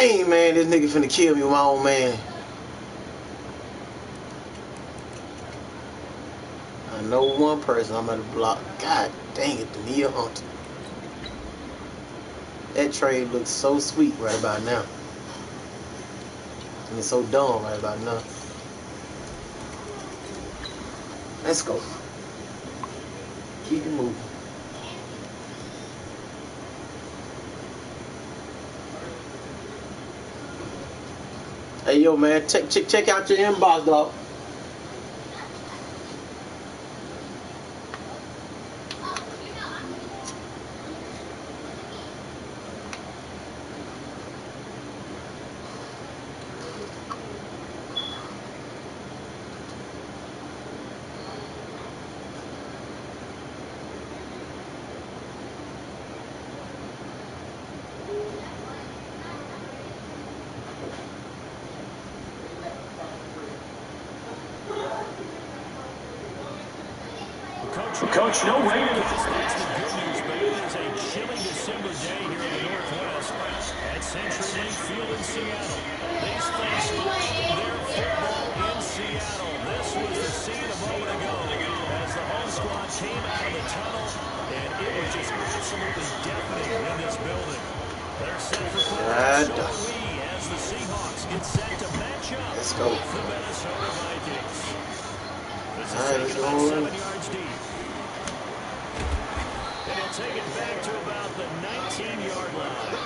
Dang, man, this nigga finna kill me with my own man. I know one person I'm gonna block. God dang it, the Nia Hunter. That trade looks so sweet right about now. And it's so dumb right about now. Let's go. Keep it moving. Hey, yo, man, check out your inbox, dog. Coach, no way. That's the good news, but it is a chilly December day here in the Northwest at CenturyLink Field in Seattle. These fans watched their football in Seattle. This was the scene a moment ago as the home squad came out of the tunnel, and it was just absolutely deafening in this building. They're set for play. As the Seahawks get set to match up with the Minnesota Vikings. This is taken about 7 yards deep. And he'll take it back to about the 19-yard line.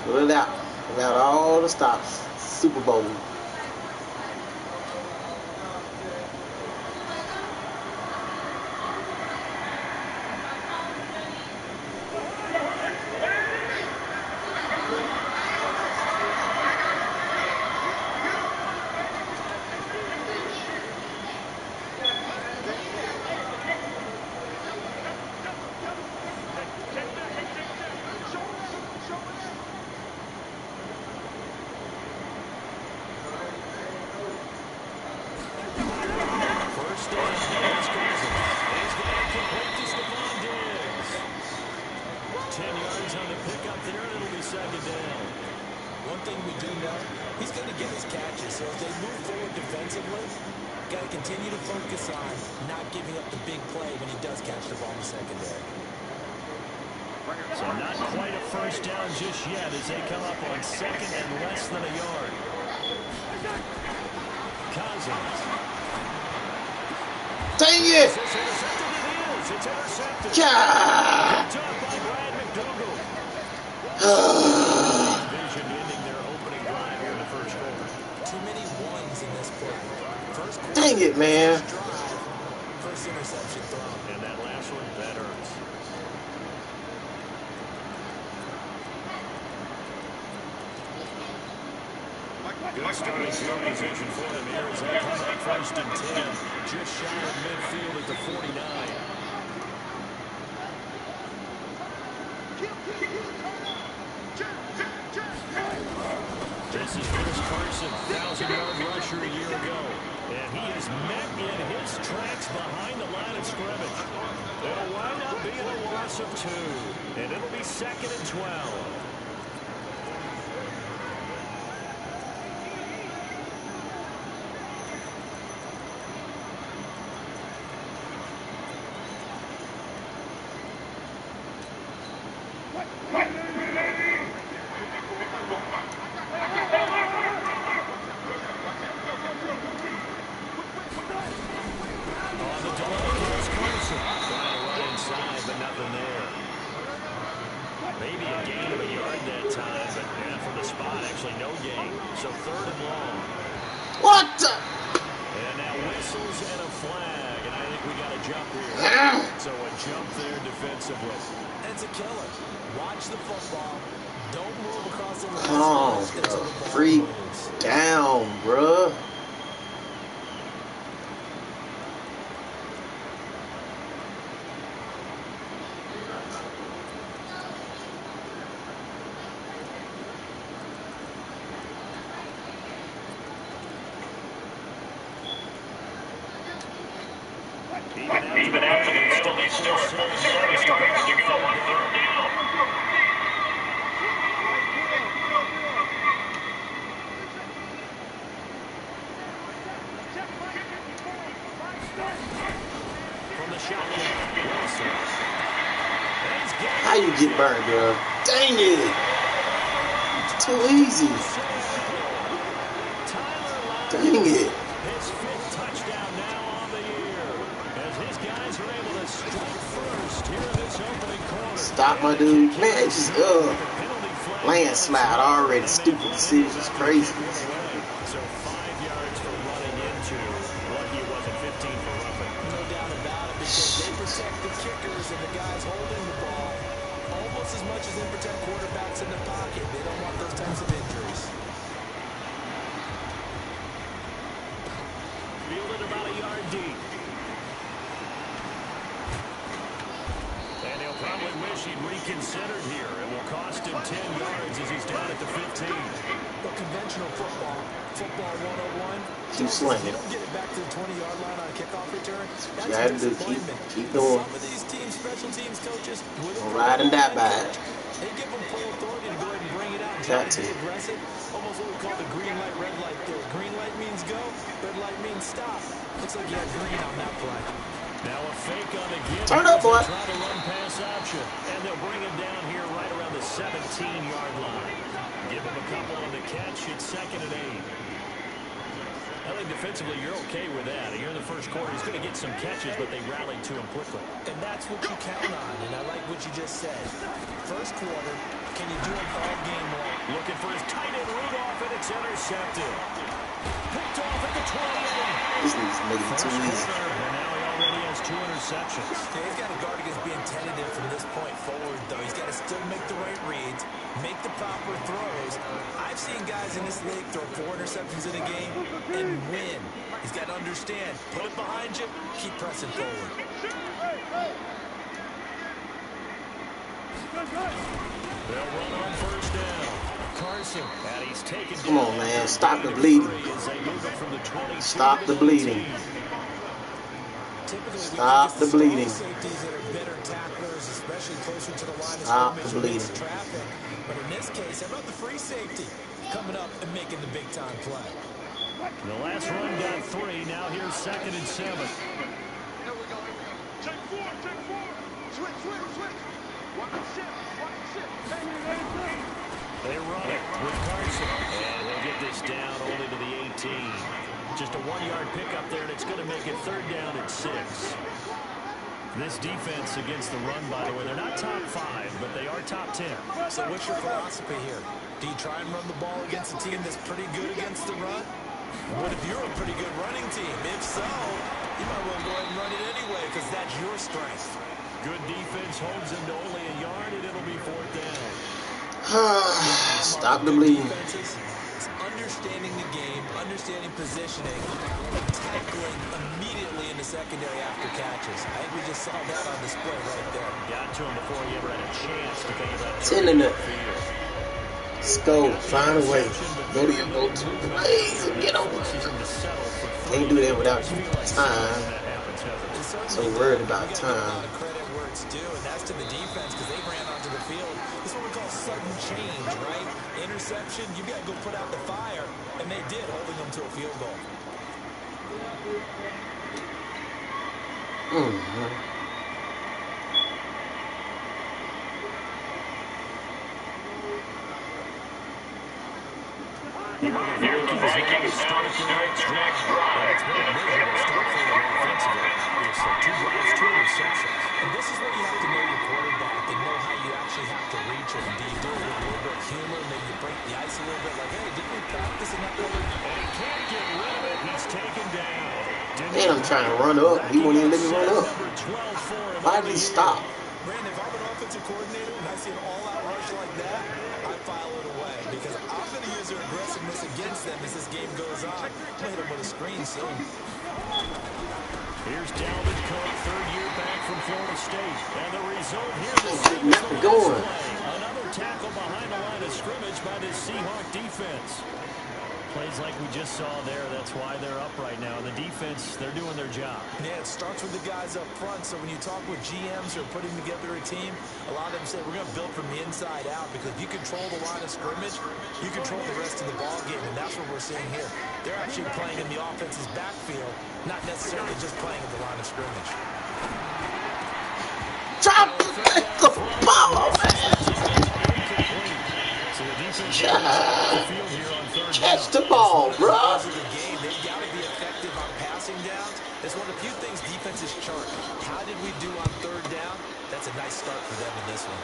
Pull it out. Without all the stops. Super Bowl. So not quite a first down just yet as they come up on second and less than a yard. Cousins. Dang it! It's intercepted. It is. It's intercepted. God! Picked up by Brad McDougall. Division ending their opening drive here in the first quarter. Too many ones in this quarter. First quarter. Dang it, man. First interception thrown. And that last one, that hurts. Good starting field position for them here as they come up first and 10. Just shy of midfield at the 49. This is Chris Carson, 1,000-yard rusher a year ago. And he is met in his tracks behind the line of scrimmage. It'll wind up being a loss of 2. And it'll be second and 12. Maybe a gain of a yard that time, but yeah, from the spot, actually no gain. So third and long. What? And now whistles and a flag, and I think we got a jump here. So a jump there defensively. It's a killer. Watch the football. Don't move across the line. Calm the freak down, bruh. Even after the penalty, still 7 yards to go on third down. From the shotgun, Wilson. How you get burned, girl? Dang it! Too easy. Dang it. His fifth touchdown now on the year. As his guys are able to strike first here in this opening quarter. Stop my dude. Man, it's just, landslide already. Stupid decisions. Crazy. So 5 yards for running into. Lucky it wasn't 15 for roughing. No doubt about it, because they protect the kickers and the guys holding the ball almost as much as they protect quarterbacks in the pocket. They don't want those types of injuries. Fielded about a yard deep. And he'll probably wish he'd reconsidered here. It will cost him 10 yards as he's down at the 15. But conventional football 101. Keep slinging. You don't get it back to the 20-yard line on a kickoff return. You gotta do. Keep doing. Some of these teams, special teams coaches, Ride and die by it. they give them full authority to go ahead and bring it out. Got to. Be aggressive. Almost what we call the green light, red light there. Green light means go, red light means stop. Looks like you had green on that play. Now a fake on the give. Turn up, boy. Try to run pass option. And they'll bring him down here right around the 17-yard line. Give him a couple on the catch. It's 2nd and 8. I think defensively you're okay with that. Here in the first quarter, he's going to get some catches, but they rallied to him quickly. And that's what you count on, and I like what you just said. First quarter, can you do it all game long? Looking for his tight end Rudolph, and it's intercepted. Picked off at the 28. This needs to make it too easy. And now he already has 2 interceptions. Yeah, he's got to guard against being tentative from this point forward, though. He's got to still make the right reads, make the proper throws. I've seen guys in this league throw 4 interceptions in a game and win. He's got to understand, put it behind you, keep pressing forward. They'll run on first down. Carson, and he's taken Come on, man. Stop the bleeding. Stop the bleeding. Stop the bleeding. Stop the bleeding. But in this case, how about the free safety coming up and making the big time play? The last run got 3. Now here's 2nd and 7. Here we go. Take 4. Switch. Watch the ship. They run it with Carson. And he'll get this down only to the 18. Just a 1-yard pickup there, and it's going to make it 3rd down and 6. This defense against the run, by the way, they're not top 5, but they are top 10. So what's your philosophy here? Do you try and run the ball against a team that's pretty good against the run? What if you're a pretty good running team? If so, you might well go ahead and run it anyway because that's your strength. Good defense holds him to only a yard, and it'll be 4th down. Stop the bleeding. It's understanding the game, understanding positioning, tackling immediately in the secondary after catches. I think we just saw that on display right there. Got to him before he ever had a chance to think about it. 10 in it. Let's go. Find a way. Go to your go-to place and get over. Can't do that without time. So worried about time. And that's to the defense because they ran onto the field. This is what we call sudden change, right? Interception, you got to go put out the fire, and they did, holding them to a field goal. The Vikings start the next drive. It's been a miserable start for them offensively. It's 2 drives, 2 interceptions. And this is where you have to know your quarterback and know how you actually have to reach him. Do you do it with a little bit of humor? Maybe you break the ice a little bit like, hey, didn't we practice enough? And he can't get rid of it. He's taken down. Man, I'm trying to run up. He won't even let me run up. Why did he stop? Brandon, if I'm an offensive coordinator and I see an all-out rush like that, I file it away because I'm going to use their aggressiveness against them as this game goes on. Play them with a screen soon. Here's Dalvin Cook, 3rd year back from Florida State. And the result here this season is the Going. last play. Another tackle behind the line of scrimmage by this Seahawk defense. Plays like we just saw there, that's why they're up right now. The defense, they're doing their job. Yeah, it starts with the guys up front. So when you talk with GMs who are putting together a team, a lot of them say we're going to build from the inside out, because if you control the line of scrimmage, you control the rest of the ball game, and that's what we're seeing here. They're actually playing in the offense's backfield, not necessarily just playing at the line of scrimmage. Drop the ball, man. Catch the ball, bro. They've got to be effective on passing downs. It's one of the few things defenses chart. How did we do on third down? That's a nice start for them in this one.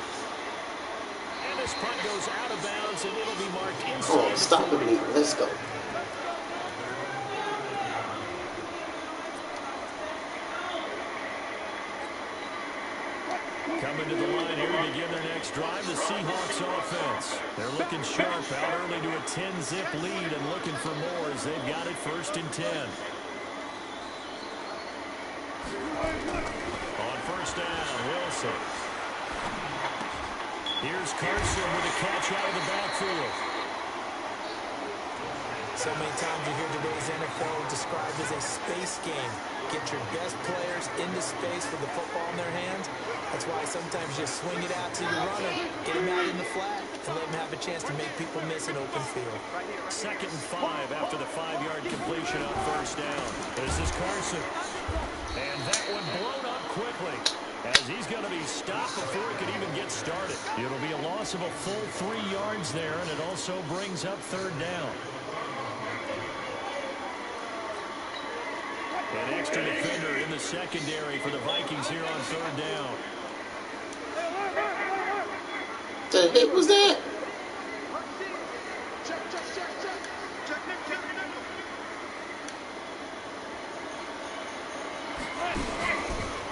And this punt goes out of bounds, and it'll be marked inside. Come on, stop the bleeding. Let's go. Coming to the line here to begin their next drive, the Seahawks offense. They're looking sharp, out early to a 10-zip lead and looking for more as they've got it 1st and 10. On 1st down, Wilson. Here's Carson with a catch out of the backfield. So many times you hear today's NFL described as a space game. Get your best players into space with the football in their hands. That's why sometimes you swing it out to your runner, get him out in the flat, and let him have a chance to make people miss an open field. 2nd and 5 after the 5-yard completion on 1st down. This is Carson. And that one blown up quickly, as he's going to be stopped before he could even get started. It'll be a loss of a full 3 yards there, and it also brings up 3rd down. An extra defender in the secondary for the Vikings here on 3rd down. The heck was that?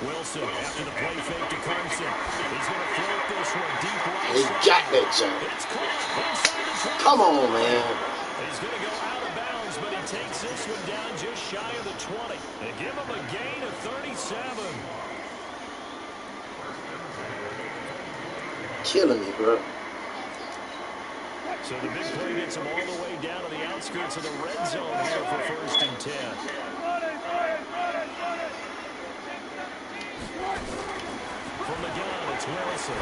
Wilson after the play fake to Carson. He's going to float this one deep right. He got that jump. It's caught inside the 20. Come on, man. He's going to go out of bounds, but he takes this one down just shy of the 20. They give him a gain of 37. Killing me, bro. So the big play gets him all the way down to the outskirts of the red zone here for 1st and 10. From the gun, it's Wilson.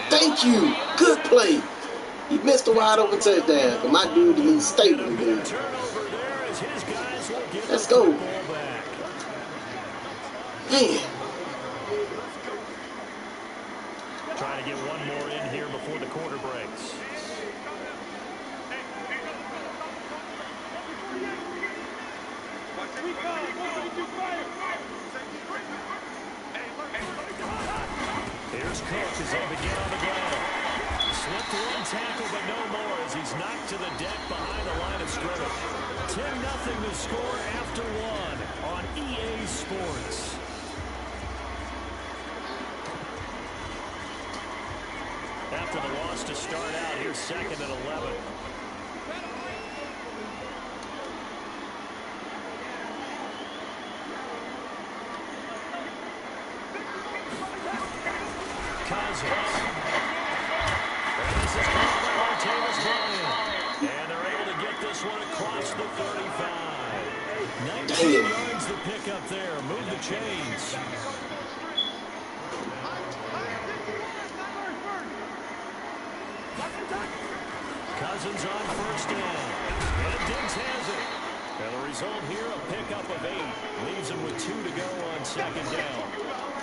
Thank you. Good play. He missed a wide open touchdown, but my dude didn't stay with me. Let's go. Man. Trying to get one more in here before the quarter breaks. Here's Cook as they begin on the ground. Slipped one tackle, but no more as he's knocked to the deck behind the line of scrimmage. 10-0 to score after 1 on EA Sports. After the loss to start out, here's 2nd and 11. Cousins. And this is caught by Martavis Bryant. And they're able to get this one across the 35. 19 yards to pick up there. Move the chains. Cousins on 1st down. And Diggs has it. And the result here, a pickup of 8. Leaves him with 2 to go on 2nd down.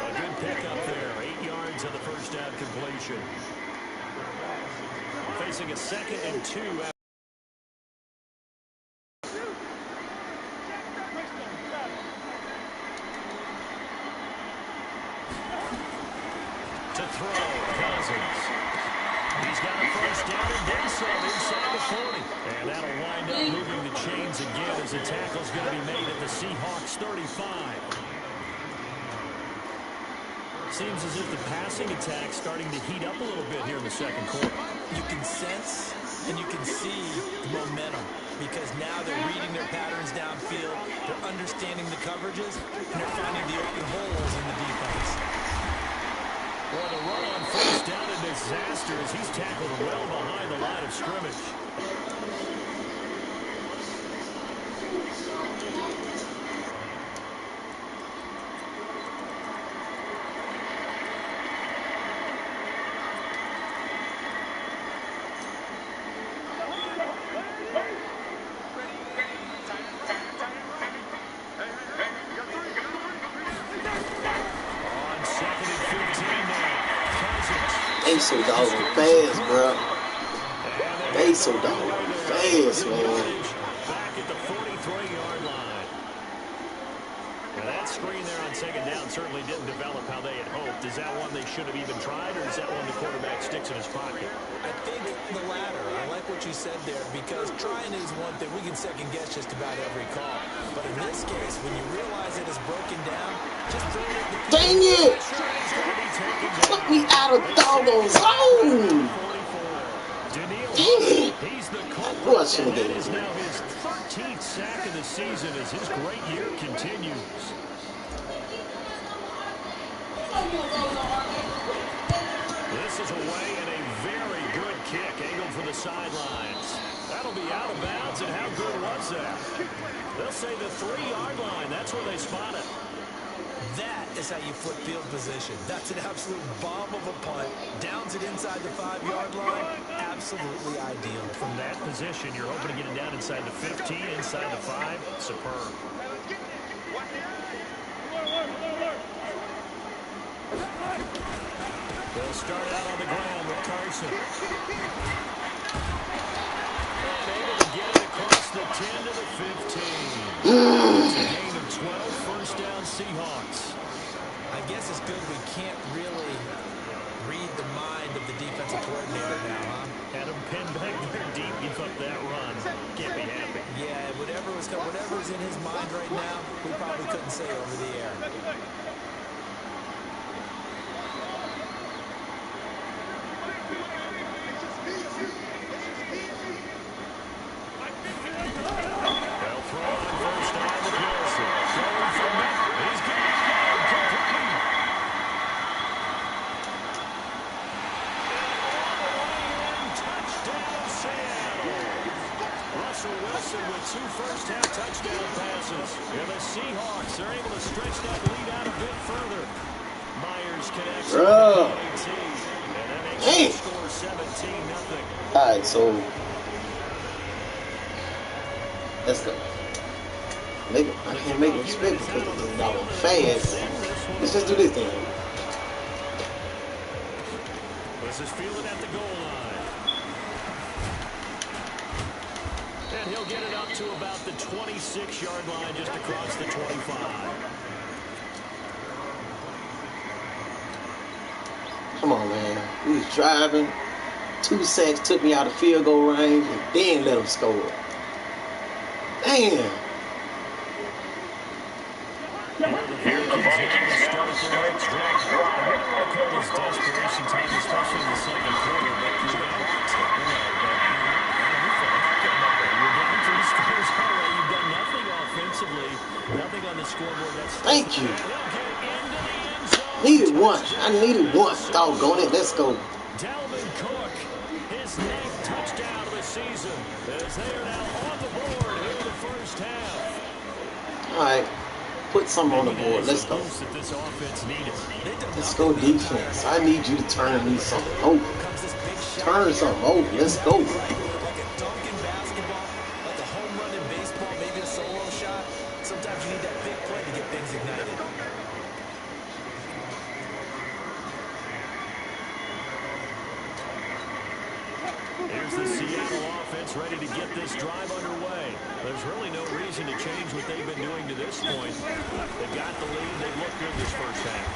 A good pickup there. 8 yards of the 1st down completion. Facing a 2nd and 2. To throw, Cousins. He's got a 1st down and then some inside the 40. And that'll wind up moving the chains again as the tackle's going to be made at the Seahawks 35. Seems as if the passing attack's starting to heat up a little bit here in the 2nd quarter. You can sense and you can see the momentum because now they're reading their patterns downfield, they're understanding the coverages, and they're finding the open holes in the defense. Well, the run on first down a disaster as he's tackled well behind the line of scrimmage. They so doggone fast, bro. They so doggone fast, man. Back at the 43-yard line. Now that screen there on second down certainly didn't develop how they had hoped. Is that one they should have even tried, or is that one the quarterback sticks in his pocket? I think the latter. I like what you said there, because trying is one thing. We can second guess just about every call. But in this case, when you realize it is broken down, just throw it at the field. Dang it! Took me out of doggone zone! Dang it! Boy, I shouldn't have That is now his 13th sack of the season as his great year continues. This is away and a very good kick angled for the sidelines. That'll be out of bounds, and how good was that? They'll say the 3-yard line. That's where they spot it. That is how you flip field position. That's an absolute bomb of a punt. Downs it inside the 5-yard line. Absolutely ideal. From that position, you're hoping to get it down inside the 15, inside the 5. Superb. They'll start out on the ground with Carson. And able to get it across the 10 to the 15. It's a gain of 12, first down Seahawks. I guess it's good we can't really read the mind of the defensive coordinator now, huh? Had him pinned back there deep, give up that run. Can't be happy. Yeah, whatever's in his mind right now, we probably couldn't say over the air. With 2 first-half touchdown passes. And the Seahawks are able to stretch that lead out a bit further. Myers connects with the 19. And that makes the score 17-0. All right, so let's go. I can't make them split because it's not fast. Let's just do this thing. This is fielded at the goal line. And he'll get it up to about the 26-yard line, just across the 25. Come on, man. We was driving. 2 sacks took me out of field goal range and then let them score. Damn. Desperation time, especially in the second quarter, You've done nothing offensively, nothing on the scoreboard. Thank you. Needed one. I needed one. Doggone it. Let's go. Dalvin Cook, his 9th touchdown of the season, as they are now on the board here in the first half. All right. Put something on the board. Let's go. Let's go defense. I need you to turn me something over. Turn something over. Let's go. Like a dunk in basketball, like a home run in baseball, maybe a solo shot. Sometimes you need that big play to get things ignited. Here's the Seattle offense ready to get this drive underway. There's really no reason to change what they've been doing to this point. They've got the lead. They've looked good this first half.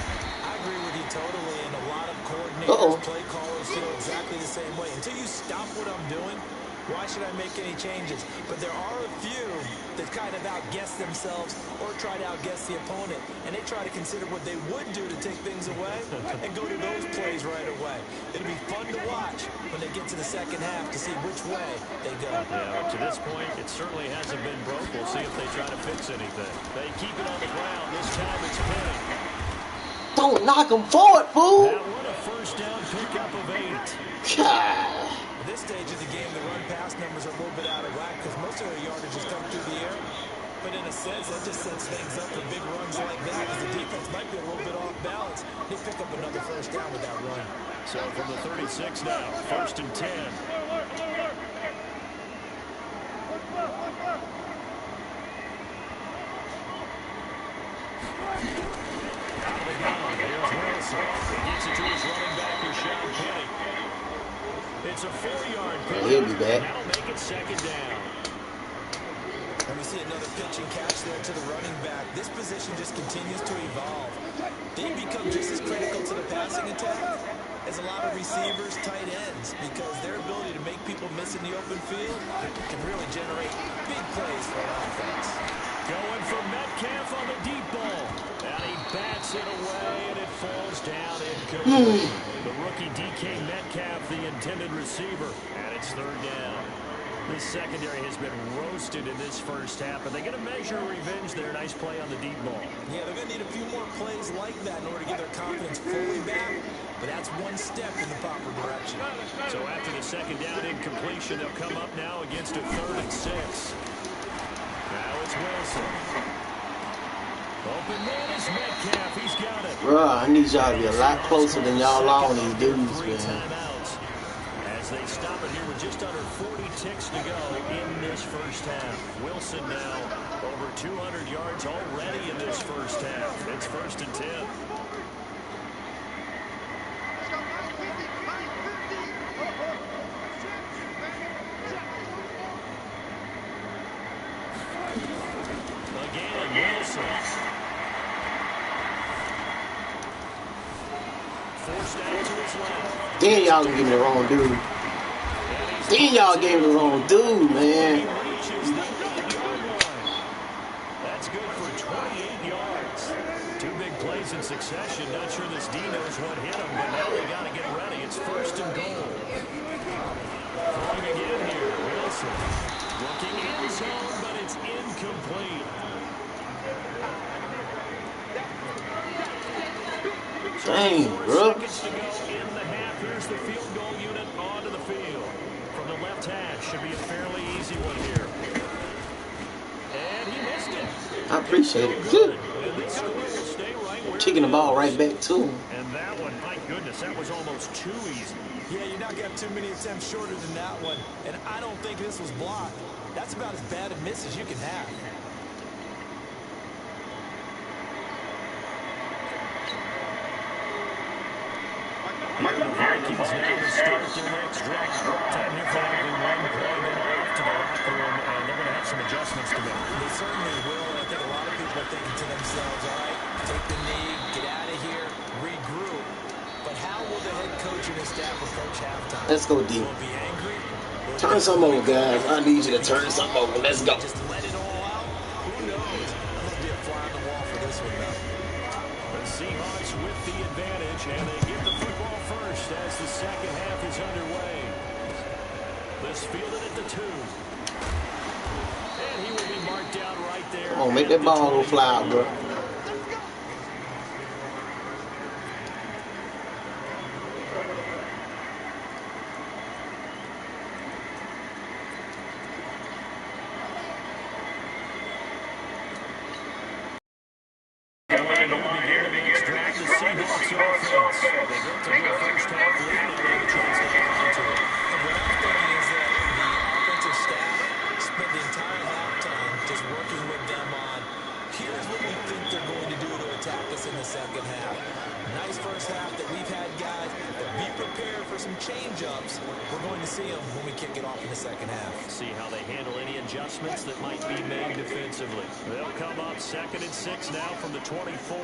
I agree with you totally, and a lot of coordinators, play callers feel exactly the same way. Until you stop what I'm doing, why should I make any changes? But there are a few that kind of outguess themselves or try to outguess the opponent, and they try to consider what they would do to take things away and go to those plays right away. It'll be fun to watch when they get to the second half to see which way they go. Yeah, to this point, it certainly hasn't been broke. We'll see if they try to fix anything. They keep it on the ground. This time it's pinned. Don't knock him forward, fool. Now, what a first down pickup of 8. God. At this stage of the game, the run-pass numbers are a little bit out of whack because most of their yardage has come through the air. But in a sense, that just sets things up for big runs like that because the defense might be a little bit off balance. They pick up another first down with that run. So from the 36 now, first and 10. Out of the gun, here's Wilson. He gets it to his running back, Rashad Penny. It's a 4-yard Yeah, pick. he'll be back. That'll make it second down. And we see another pitch and catch there to the running back. This position just continues to evolve. They become just as critical to the passing attack as a lot of receivers, tight ends, because their ability to make people miss in the open field can really generate big plays for an offense. Going for Metcalf on the deep ball. And he bats it away, and it falls down incomplete. The rookie DK Metcalf, the intended receiver, and it's third down. This secondary has been roasted in this first half, but they're going to measure revenge there. Nice play on the deep ball. Yeah, they're going to need a few more plays like that in order to get their confidence fully back, but that's one step in the proper direction. So after the second down incompletion, they'll come up now against a 3rd and 6. Now it's Wilson. Open man is Metcalf. He's got it. Bruh, I need y'all to be a lot closer than y'all are on these dudes, man. As they stop it here with just under 40 ticks to go in this first half. Wilson now over 200 yards already in this first half. It's first and 10. Again, Wilson. Forced out to his left. Then y'all gave me the wrong dude. Then y'all gave me the wrong dude, man. Reaches the 8-yard line. That's good for 28 yards. 2 big plays in succession. Not sure this D knows what hit him, but now they got to get ready. It's first and goal. Throwing again here. Wilson looking in zone, but it's incomplete. Dang, 4 bro. seconds to go in the half. Here's the field goal unit onto the field. From the left hash, should be a fairly easy one here. And he missed it. I appreciate it. And this score will stay right where Kicking the it ball is. right back to him. And that one, my goodness, that was almost too easy. Yeah, you're not going to have too many attempts shorter than that one, and I don't think this was blocked. That's about as bad a miss as you can have. Here the Vikings now to start their next drive. Time here for only 1 play, then off to the locker room, and they're going to have some adjustments to make. They certainly will, and I think a lot of people are thinking to themselves, all right, take the knee, get out of here, regroup. But how will the head coach and his staff approach halftime? Let's go deep. Will it be angry? Turn some over, guys. I need you to turn some over. Let's go. Just let it all out? Who knows? I'm going to be a fly on the wall for this one, though. The Seahawks with the advantage, and they get the football first as the second half is underway. This fielded at the 2. And he will be marked down right there. Come on, make that ball go fly out, bro. See how they handle any adjustments that might be made defensively. They'll come up 2nd and 6 now from the 24.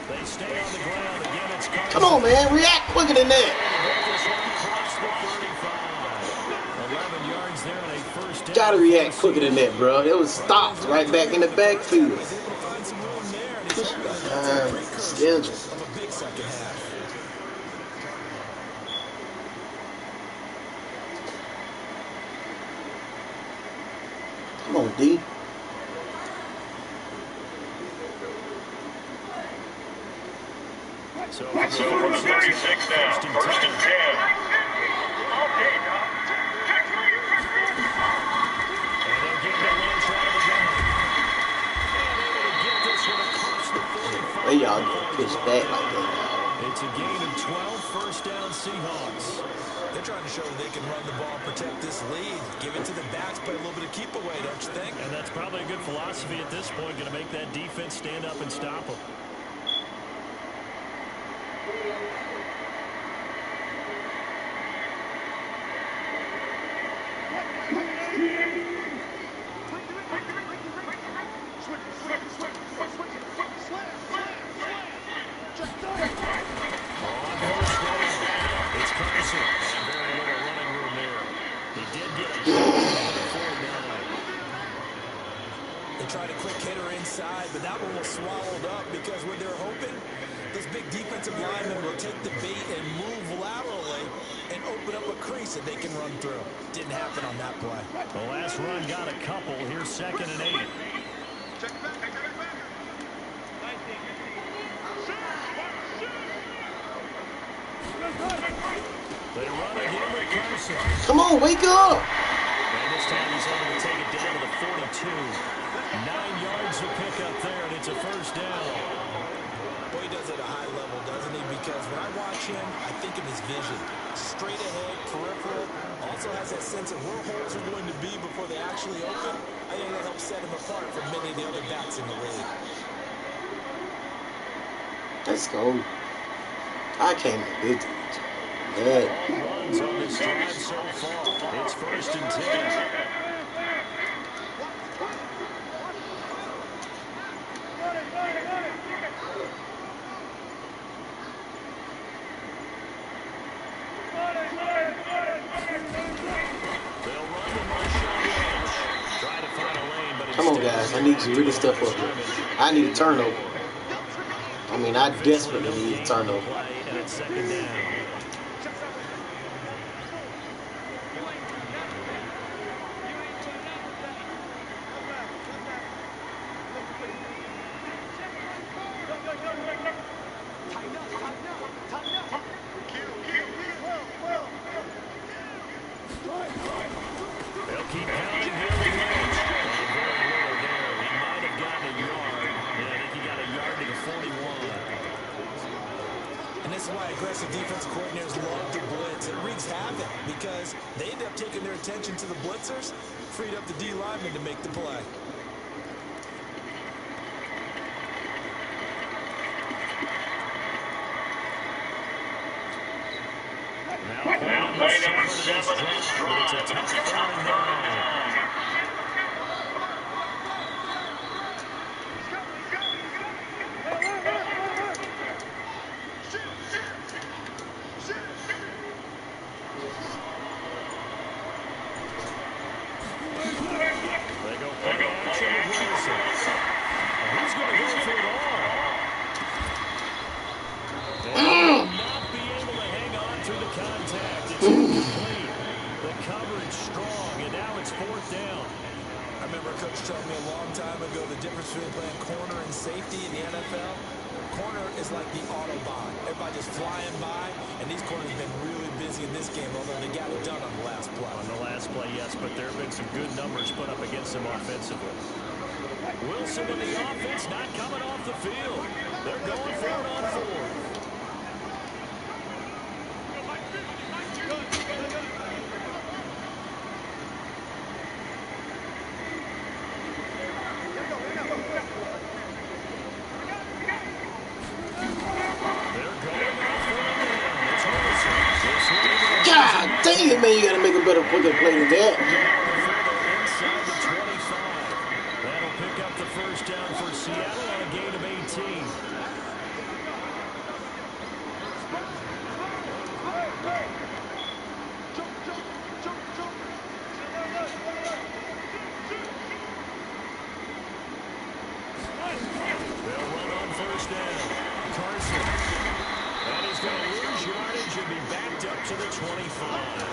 They stay on the ground. Again, it's Carson. Come on, man. React quicker than that. 11 yards there on a first down. Gotta react quicker than that, bro. It was stopped right back in the backfield. Schedule. Come on, D. So for the 36 now, first and 10. Okay, and they'll give the launch out of the gun. And able to get this one across the 45. Where y'all gonna pitch back like that, y'all? It's a gain of 12, first down Seahawks. They're trying to show that they can run the ball and protect this lead. Give it to the backs, play a little bit of keep away, don't you think? And that's probably a good philosophy at this point. Going to make that defense stand up and stop them. They tried a quick hitter inside, but that one was swallowed up because what they're hoping, this big defensive lineman will take the bait and move laterally and open up a crease that they can run through. Didn't happen on that play. The last run got a couple. Here's 2nd and 8. They run again with Carson. Come on, wake up! And this time he's able to take it down to the 42. 9 yards to pick up there, and it's a first down. Boy, he does it at a high level, doesn't he? Because when I watch him, I think of his vision. Straight ahead, peripheral. Also has that sense of where holes are going to be before they actually open. I think that helps set him apart from many of the other backs in the league. Let's go. I came to this dude. Good. Runs on this drive so far. It's first and 10. Come on, guys. I need to really step up here. I need a turnover. I mean, I desperately need a turnover. And it's 2nd down. They'll keep pounding here with Lynch. And very little there. He might have gotten a yard. Yeah, I think he got a yard to the 41. And this is why aggressive defense coordinators love to blitz. It wreaks havoc because they end up taking their attention to the blitzers, freed up the D lineman to make the play. Now play number 7 is strong. It's a tough 3rd and 9. They go play action with Wilson. He's going to go for it all. And will not be able to hang on through the contact. It's incomplete. The coverage strong, and now it's 4th down. I remember a coach told me a long time ago the difference between playing corner and safety in the NFL. Corner is like the Autobahn. Everybody just flying by, and these corners have been really busy in this game, although they got it done on the last play. On the last play, yes, but there have been some good numbers put up against them offensively. Wilson with the offense not coming off the field. They're going for it on 4th. God dang it, man. You got to make a better fucking play than that. Inside the 25. That'll pick up the first down for Seattle on a gain of 18. They'll run on first down. Carson. And he's going to lose yardage and be backed up to the 25.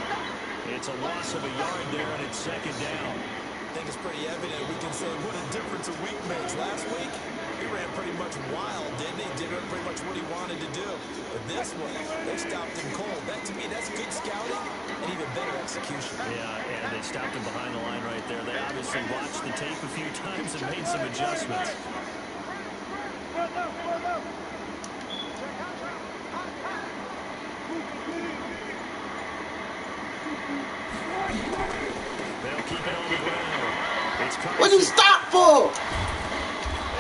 It's a loss of a yard there, and it's 2nd down. Think it's pretty evident. We can say what a difference a week makes. Last week, he ran pretty much wild, didn't he? Did pretty much what he wanted to do. But this one, they stopped him cold. That, to me, that's good scouting and even better execution. Yeah, and they stopped him behind the line right there. They obviously watched the tape a few times and made some adjustments. They'll keep it on the ground. What'd you stop for?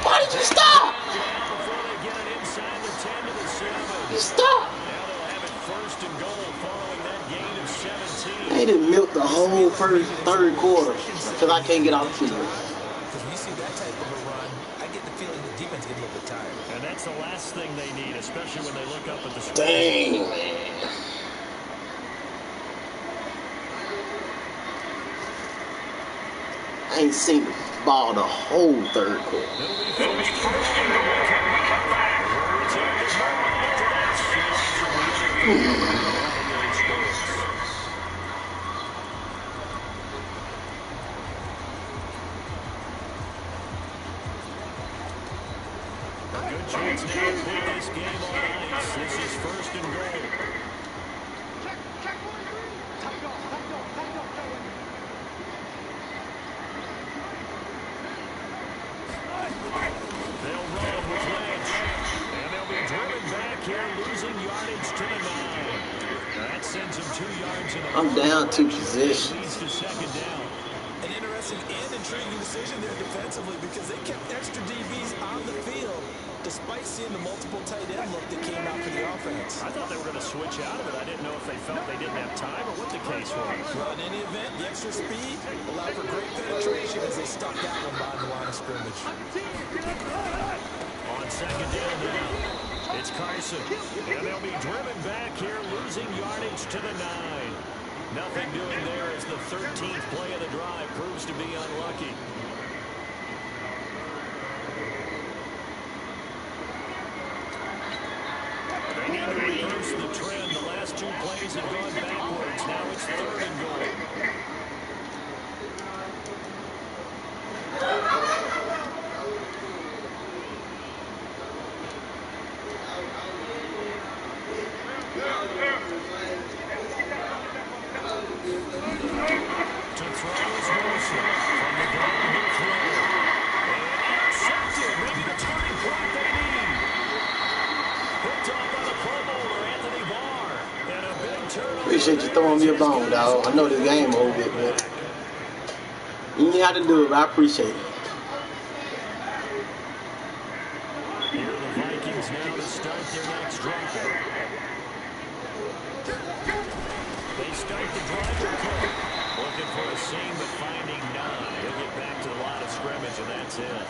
Why did you stop? Before they get it inside the 10 to the 7. You stop. Now they'll have it first and goal following that gain of 17. They didn't milk the whole third quarter because I can't get off the field. Because when you see that type of a run, I get the feeling the defense get a little bit tired. And that's the last thing they need, especially when they look up at the score. Dang, man. I ain't seen the ball the whole third quarter. A good chance now to put this game on ice. This is first and goal. Check 1-3. Tight off. They'll run with Lynch. And they'll be driven back here, losing yardage to the 9. That sends them 2 yards in the I'm down 2 positions. leads to second down. An interesting and intriguing decision there defensively because they kept extra DBs on the field despite seeing the multiple tight end look that came out for the offense. I thought they were going to switch out of it. I didn't know if they felt they didn't have time or what the case was. Well, in any event, the extra speed allowed for great penetration as they stuck that one behind the line of scrimmage. On second down now, it's Carson. And they'll be driven back here, losing yardage to the 9. Nothing doing there as the 13th play of the drive proves to be unlucky. They need to reverse the trend. The last 2 plays have gone backwards. Now it's third and goal. To throw is Wilson. From the ground to throw. And intercepted. Maybe the turning point they need. Picked off by the Pro Bowler, Anthony Barr. And a big turnover. Appreciate you throwing me a bone, dog. I know this game a whole bit, but you ain't have to do it, but I appreciate it. Here are the Vikings now to start their next drive. They start the drive with Cook. Looking for a seam, but finding none. He'll get back to the line of scrimmage, and that's it.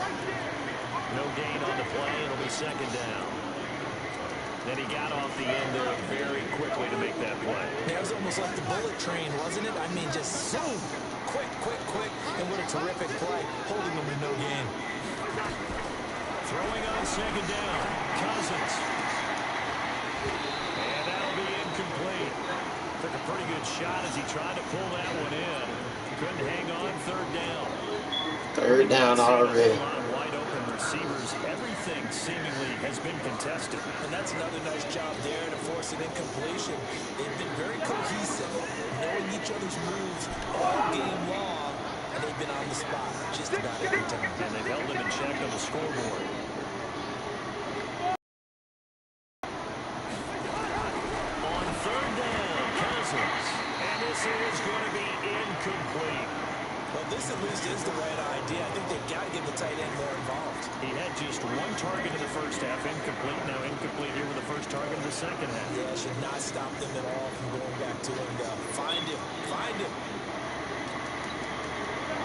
No gain on the play. It'll be second down. Then he got off the end there very quickly to make that play. That was almost like the bullet train, wasn't it? I mean, just zoom. Quick. And what a terrific play. Holding them to no gain. Throwing on second down. Cousins. And that'll be incomplete. Took a pretty good shot as he tried to pull that one in. Couldn't hang on third down. Third down already. A lot of wide open receivers. Everything seemingly has been contested. And that's another nice job there to force an incompletion. They've been very cohesive, knowing each other's moves all game long, and they've been on the spot just about every time. And they've held them in check on the scoreboard. On third down, Cousins. And this is going to be incomplete. Well, this at least is the right idea. I think they've got to get the tight end more involved. He had just 1 target in the first half, incomplete. Now incomplete here with the first target in the second half. Yeah, should not stop them at all from going back to him. Find him.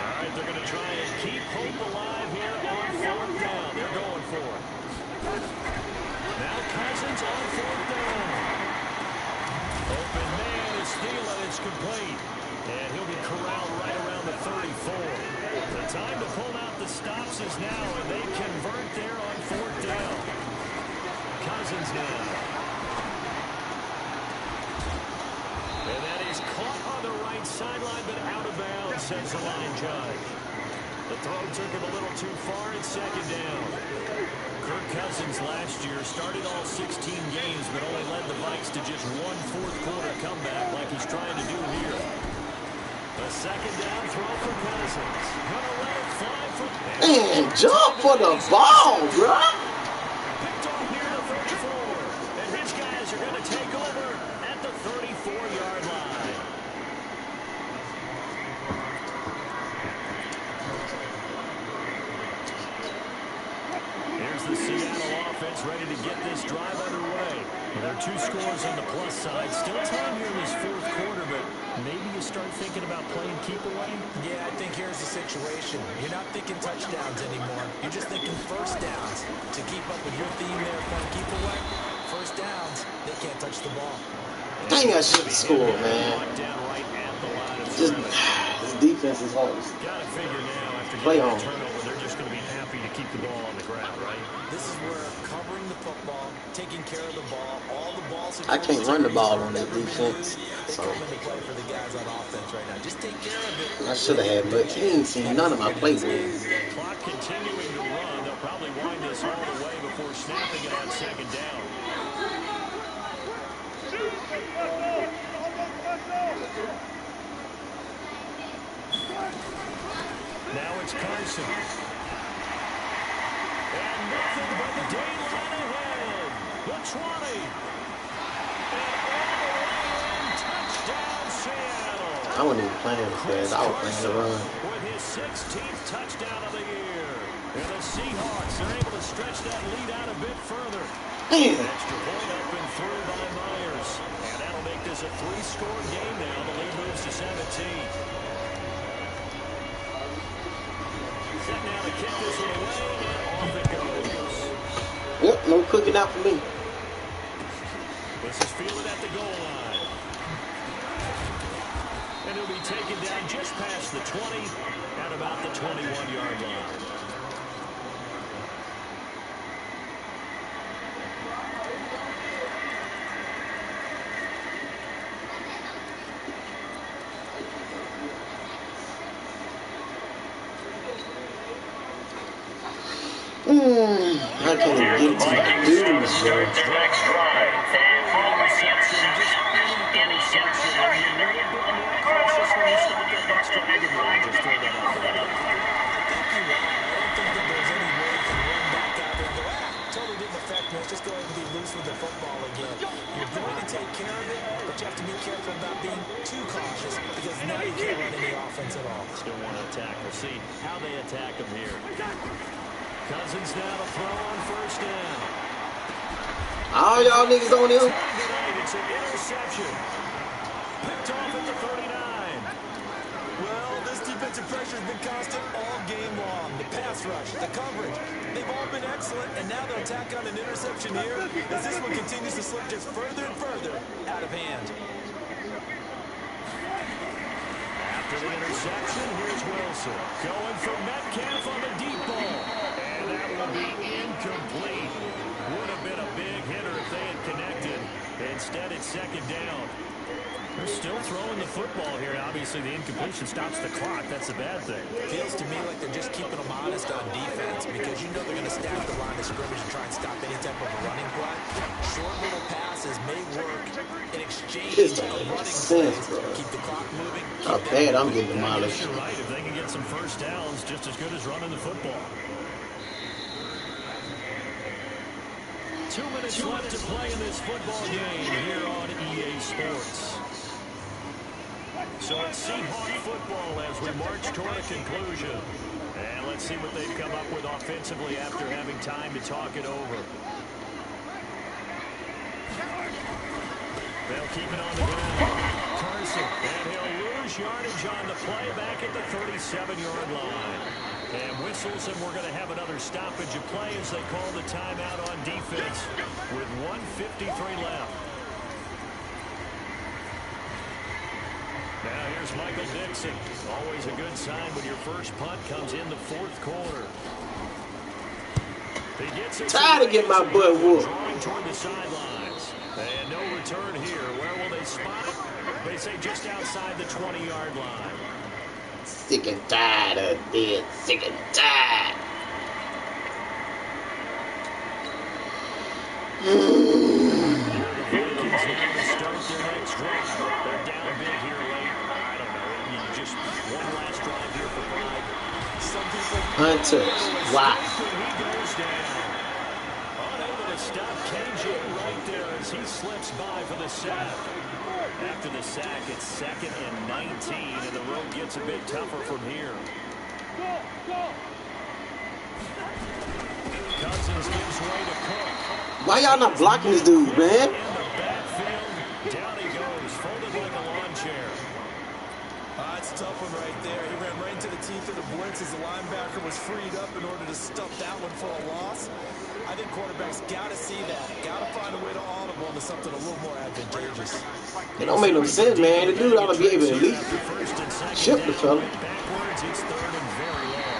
All right, they're going to try and keep hope alive here on fourth down. They're going for it. Now Cousins on fourth down. Open man is Thielen. It's complete. And he'll be corralled right around the 34. The time to pull out the stops is now, and they convert there on fourth down. Cousins now. And that is caught on the right sideline, but out of bounds, says the line judge. The throw took him a little too far at second down. Kirk Cousins last year started all 16 games, but only led the Vikes to just one fourth-quarter comeback like he's trying to do here. The second down throw for Cousins. Gonna let it fly for... Man, jump for the ball, bro. Picked off near the 34. And his guys are going to take over at the 34-yard line. Here's the Seattle offense ready to get this drive underway. There are 2 scores on the plus side. Still time here in this fourth quarter, but maybe you start thinking about playing keep away? Yeah, I think here's the situation. You're not thinking touchdowns anymore. You're just thinking first downs. To keep up with your theme there, playing keep away, first downs, they can't touch the ball. Dang, I should score, man. Just this defense is hard. Gotta figure now after Play getting on. that turnover, they're just going to be happy to keep the ball on the ground, right? This is where covering the football, taking care of the ball, all the balls. I can't run the ball on that defense, They so come into play for the guys on offense right now. Just take care of it. I should have had, but he ain't seen none of my play moves. Clock continuing to run. They'll probably wind this all the way before snapping it on second down. Now it's Carson. And nothing but the daylight ahead. The 20. And all the way in. Touchdown, Seattle. I wasn't even playing fast. I was playing the run. With his 16th touchdown of the year. And the Seahawks are able to stretch that lead out a bit further. Man. Extra point up and through by Myers. And that'll make this a 3-score game now. The lead moves to 17. Set now to kick this one away, and off it goes. Yep, no cooking out for me. This is fielded at the goal line. And he'll be taken down just past the 20 at about the 21-yard line. I can't even get to my dudes, bro. Just go ahead and be loose with the football again. You're going to take care of it, but you have to be careful about being too cautious because now you can't run any offense at all. Still want to attack. We'll see how they attack him here. Cousins now to throw on first down. All y'all niggas on him. It's an interception. Picked off at the 39. Well, this defensive pressure has been constant all game long. The pass rush, the coverage, they've all been excellent, and now they'll tack on an interception here as this one continues to slip just further and further out of hand. After the interception, here's Wilson. Going for Metcalf on the deep ball. And that will be incomplete. Would have been a big hitter if they had connected. Instead, it's second down. They're still throwing the football here. Obviously, the incompletion stops the clock. That's a bad thing. Feels to me like they're just keeping them honest on defense because you know they're going to stack the line of scrimmage and try and stop any type of a running play. Short little passes may work in exchange of running plays. Keep the clock moving. How bad I'm getting demolished. You're right. If they can get some first downs, just as good as running the football. 2 minutes left to play in this football game here on EA Sports. So it's Seahawk football as we march toward a conclusion. And let's see what they've come up with offensively after having time to talk it over. They'll keep it on the ground. Carson, and he'll lose yardage on the play back at the 37-yard line. And whistles, and we're going to have another stoppage of play as they call the timeout on defense with 1:53 left. Now here's Michael Dixon. Always a good sign when your first punt comes in the fourth quarter. He gets it. Tired of getting my butt whooped. Drawing toward the sidelines. And no return here. Where will they spot it? They say just outside the 20-yard line. Sick and tired of this. Sick and tired. The Vikings now to start their next drive. They're down big here late. I don't know. Just one last drive here for Pride. Some people Hunters. Wow. He goes down. Unable to stop KJ right there as he slips by for the sack. After the sack, it's 2nd and 19, and the road gets a bit tougher from here. Cousins gives way to Cook. Why y'all not blocking this dude, man? In the backfield, down he goes, folded like a lawn chair. It's a tough one right there. He ran right into the teeth of the blitz as the linebacker was freed up in order to stuff that one for a loss. I think quarterbacks got to see that. Got to find a way to audible into something a little more advantageous. It don't make no sense, man. The dude ought to be able to at least ship the fella.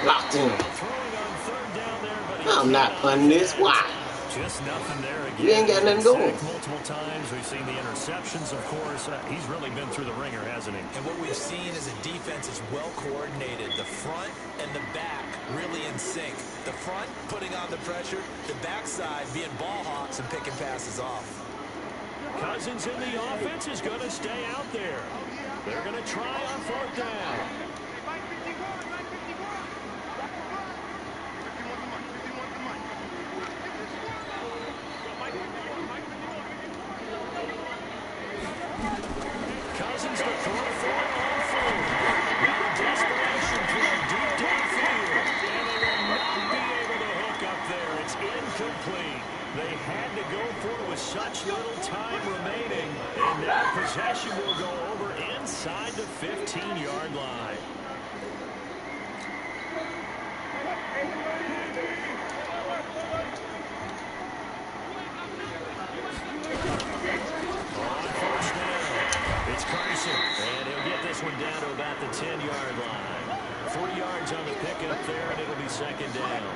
Locked in. I'm not punting this. Why? Just nothing there again. He ain't got nothing going. Multiple times we've seen the interceptions, of course. He's really been through the ringer, hasn't he? And what we've seen is a defense is well coordinated. The front and the back really in sync. The front putting on the pressure, the backside being ball hawks and picking passes off. Cousins in the offense is going to stay out there. They're going to try on 4th down. Cousins to throw for it on 4th. Now desperation throw deep downfield. And they will not be able to hook up there. It's incomplete. They had to go for it with such little time remaining. And now possession will go over inside the 15-yard line. It's Carson, and he'll get this one down to about the 10-yard line. 3 yards on the pickup there, and it'll be 2nd down.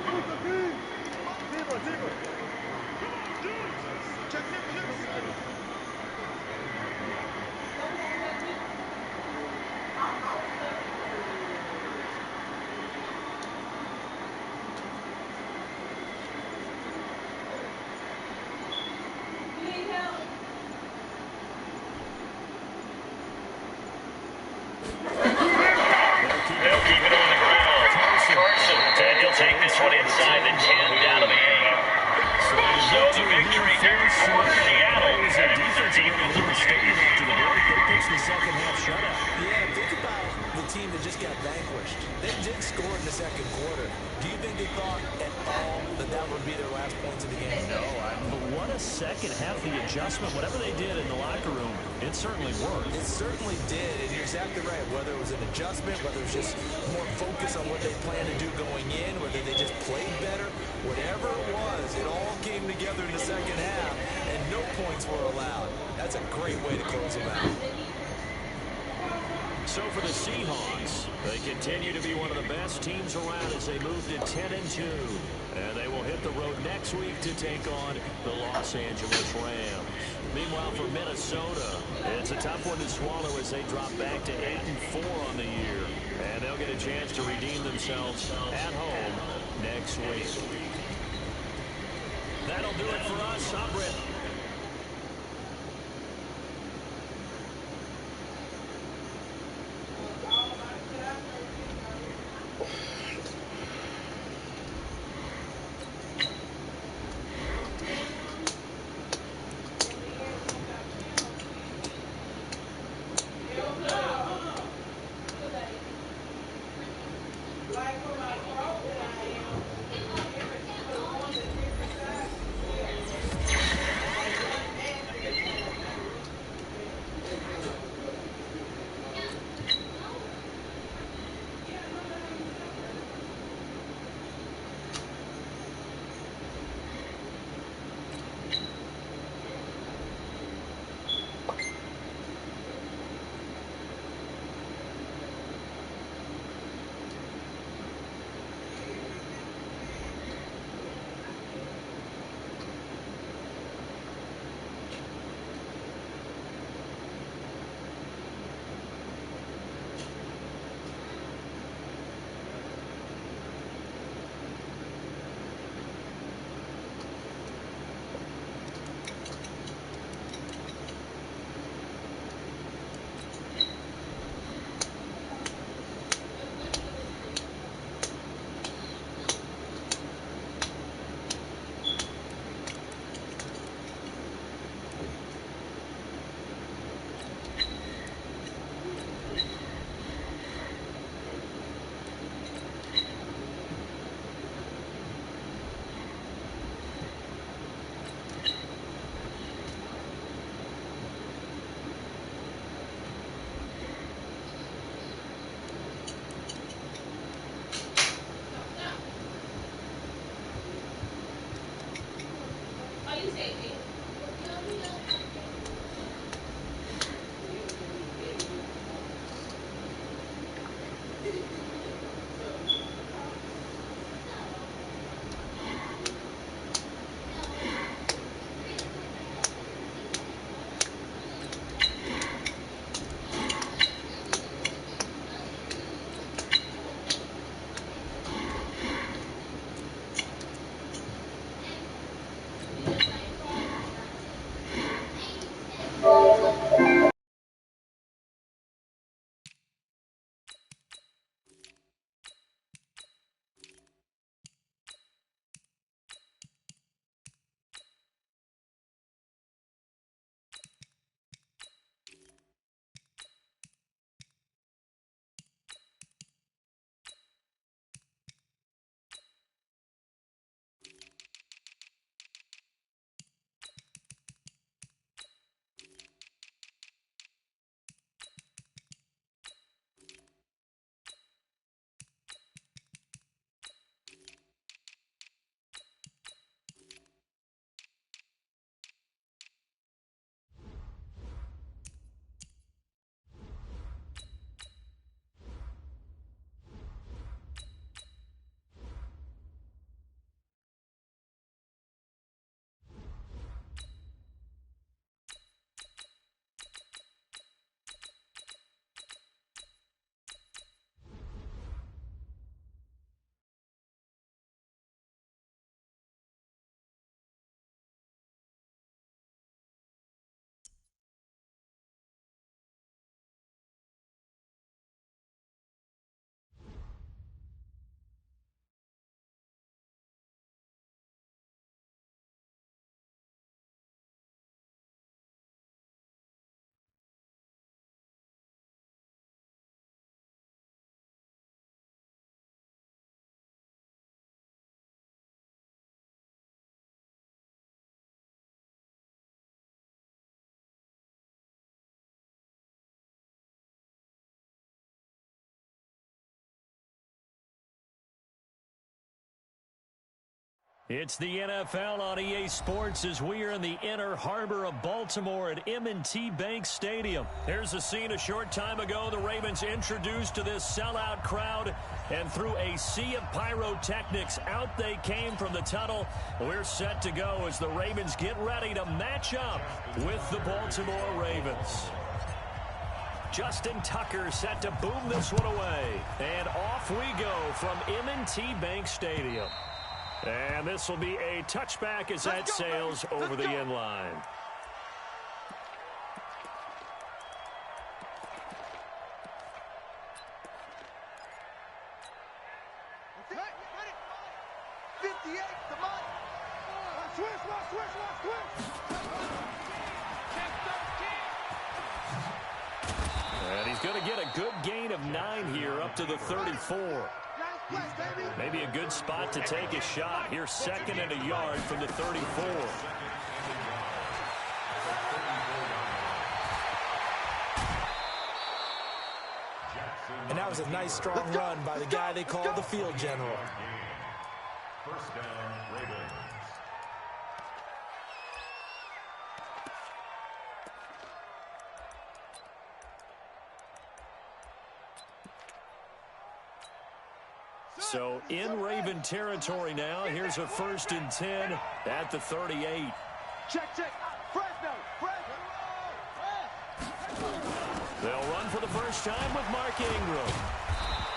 Take this one inside the 10 down to the 8. So the victory here for Seattle. They pitched the second half shutout. Yeah, think about the team that just got vanquished. They didn't score in the 2nd quarter. Do you think they thought at all that that would be their last points of the game? No, but what a second half, the adjustment, whatever they did in the locker room, it certainly worked. It certainly did, and you're exactly right. Whether it was an adjustment, whether it was just more focus on what they planned to do going in, whether they just played better, whatever it was, it all came together in the second half, and no points were allowed. That's a great way to close them out. So for the Seahawks, they continue to be one of the best teams around as they move to 10-2. And they will hit the road next week to take on the Los Angeles Rams. Meanwhile, for Minnesota, it's a tough one to swallow as they drop back to 8-4 on the year. And they'll get a chance to redeem themselves at home next week. That'll do it for us. I'm Britt. It's the NFL on EA Sports as we are in the inner harbor of Baltimore at M&T Bank Stadium. Here's a scene a short time ago. The Ravens introduced to this sellout crowd, and through a sea of pyrotechnics, out they came from the tunnel. We're set to go as the Ravens get ready to match up with the Baltimore Ravens. Justin Tucker set to boom this one away. And off we go from M&T Bank Stadium. And this will be a touchback as that sails over the end line. Okay, ready? 58, come on. Switch. And he's going to get a good gain of 9 here up to the 34. Maybe a good spot to take a shot. Here's 2nd and a yard from the 34. And that was a nice, strong run by the guy they call the field general. First down, Ravens. So in Raven territory now. Here's a 1st and 10 at the 38. Check. Fresno. They'll run for the first time with Mark Ingram.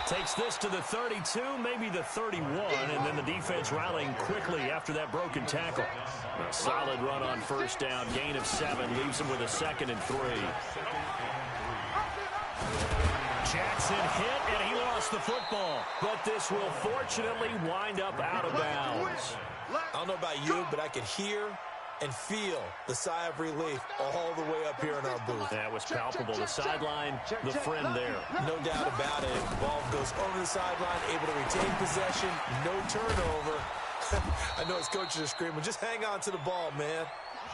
Takes this to the 32, maybe the 31, and then the defense rallying quickly after that broken tackle. A solid run on 1st down, gain of 7, leaves him with a 2nd and 3. Jackson hit, and he lost the football. But this will fortunately wind up out of bounds. I don't know about you, but I could hear and feel the sigh of relief all the way up here in our booth. That was palpable. The sideline, the friend there. No doubt about it. Ball goes over the sideline, able to retain possession, no turnover. I know his coaches are screaming, just hang on to the ball, man.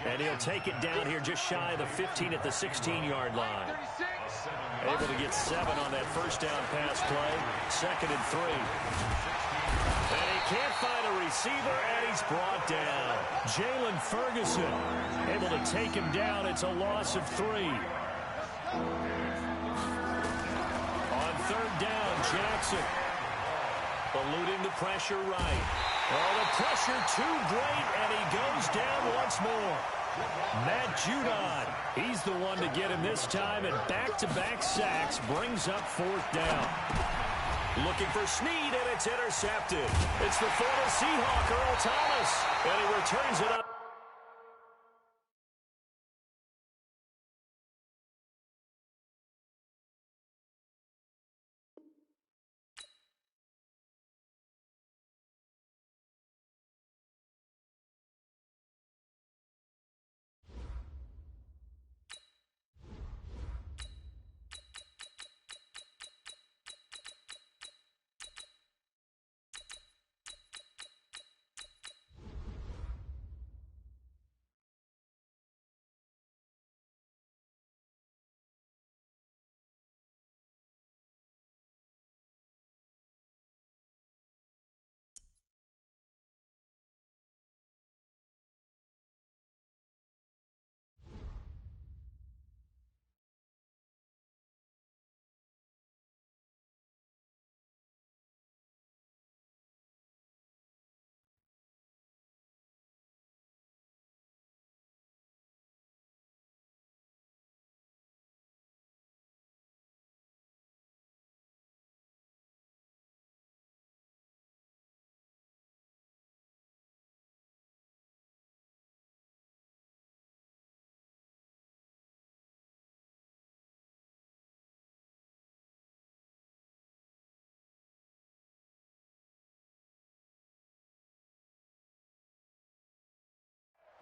And he'll take it down here just shy of the 15 at the 16-yard line. Able to get 7 on that 1st down pass play. 2nd and 3. And he can't find a receiver, and he's brought down. Jalen Ferguson able to take him down. It's a loss of 3. On 3rd down, Jackson eluding the pressure right. Oh, the pressure too great, and he goes down once more. Matt Judon, he's the one to get him this time, and back-to-back sacks brings up 4th down. Looking for Snead, and it's intercepted. It's the former Seahawk, Earl Thomas, and he returns it up.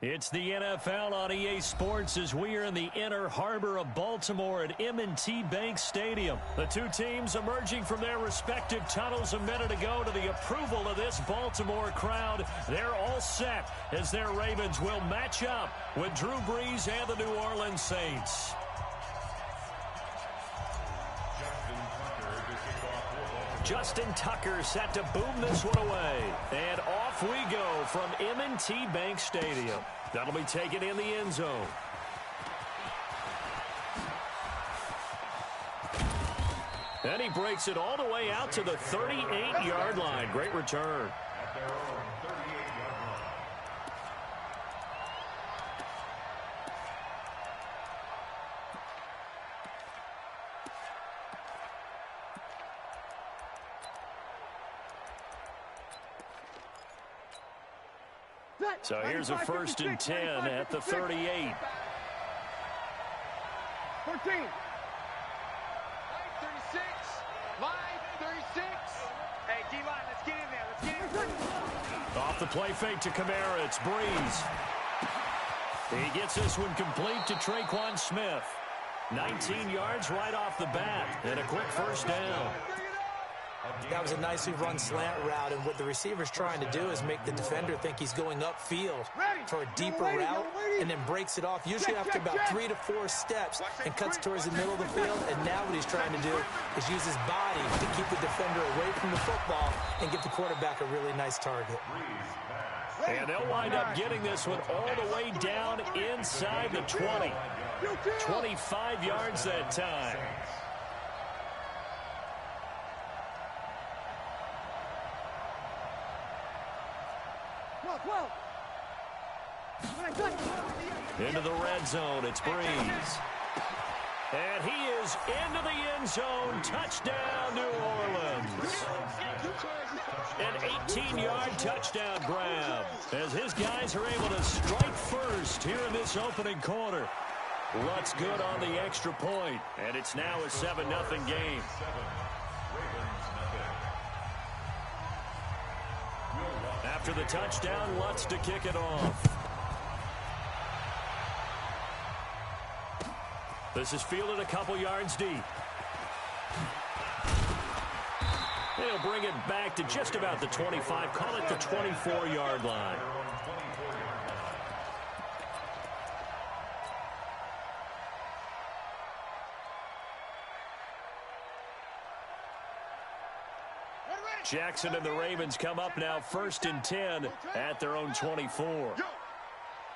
It's the NFL on EA Sports as we are in the inner harbor of Baltimore at M&T Bank Stadium. The two teams emerging from their respective tunnels a minute ago to the approval of this Baltimore crowd. They're all set as their Ravens will match up with Drew Brees and the New Orleans Saints. Justin Tucker set to boom this one away. And off we go from M&T Bank Stadium. That'll be taken in the end zone. And he breaks it all the way out to the 38-yard line. Great return. At their own 38-yard line. So here's a 1st and 10 at the 38. 13. 36. Line 36. Hey, D-line, let's get in there. Let's get in there. Off the play fake to Kamara. It's Breeze. He gets this one complete to Traquan Smith. 19 yards right off the bat. And a quick 1st down. That was a nicely run slant route, and what the receiver's trying to do is make the defender think he's going upfield for a deeper route, and then breaks it off, usually after about 3 to 4 steps, and cuts towards the middle of the field. And now what he's trying to do is use his body to keep the defender away from the football and give the quarterback a really nice target. And they'll wind up getting this one all the way down inside the 20. 25 yards that time. Into the red zone, it's Breeze. And he is into the end zone. Touchdown, New Orleans. An 18-yard touchdown grab as his guys are able to strike first here in this opening quarter. Lutz good on the extra point, and it's now a 7-0 game. After the touchdown, Lutz to kick it off. This is fielded a couple yards deep. They'll bring it back to just about the 25, call it the 24-yard line. Jackson and the Ravens come up now 1st and 10 at their own 24.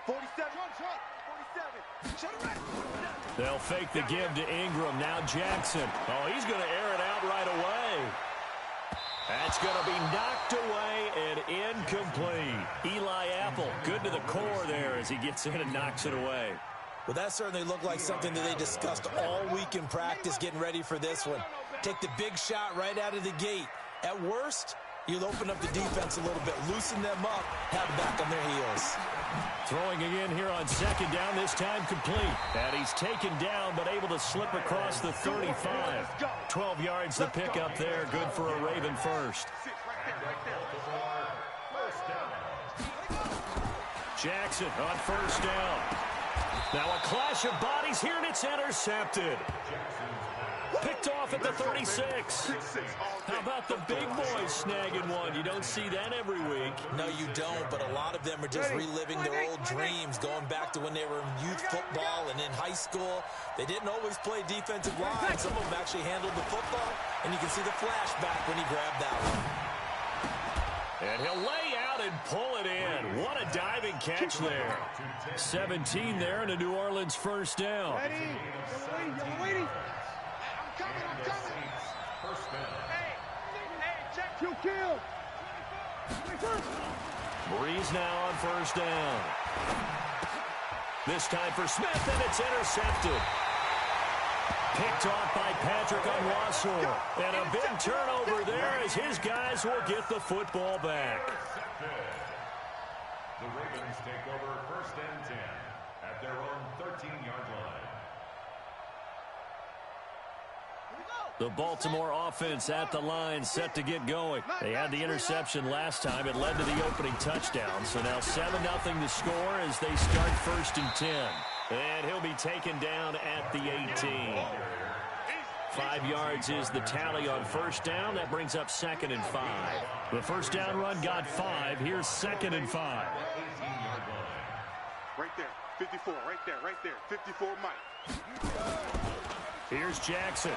47. They'll fake the give to Ingram. Now Jackson. Oh, he's going to air it out right away. That's going to be knocked away and incomplete. Eli Apple, good to the core there as he gets in and knocks it away. Well, that certainly looked like something that they discussed all week in practice getting ready for this one. Take the big shot right out of the gate. At worst, you'll open up the defense a little bit, loosen them up, have them back on their heels. Throwing again here on 2nd down, this time complete. And he's taken down, but able to slip across the 35. 12 yards to pick up there. Good for a Raven first. Jackson on 1st down. Now a clash of bodies here, and it's intercepted. Picked off at the 36. How about the big boys snagging one? You don't see that every week. No, you don't, but a lot of them are just reliving their old dreams, going back to when they were in youth football and in high school. They didn't always play defensive line. Some of them actually handled the football, and you can see the flashback when he grabbed that one. And he'll lay out and pull it in. What a diving catch there. 17 there and a New Orleans 1st down. Waiting. I'm coming. Hey, check. You killed. Breeze now on 1st down. This time for Smith, and it's intercepted. Picked off by Patrick Onwuasor. And a big turnover there as his guys will get the football back. The Ravens take over 1st and 10 at their own 13-yard line. The Baltimore offense at the line, set to get going. They had the interception last time. It led to the opening touchdown. So now 7-0 to score as they start 1st and 10. And he'll be taken down at the 18. 5 yards is the tally on 1st down. That brings up 2nd and 5. The 1st down run got 5. Here's 2nd and 5. Right there. 54. Right there. 54 Mike. Here's Jackson.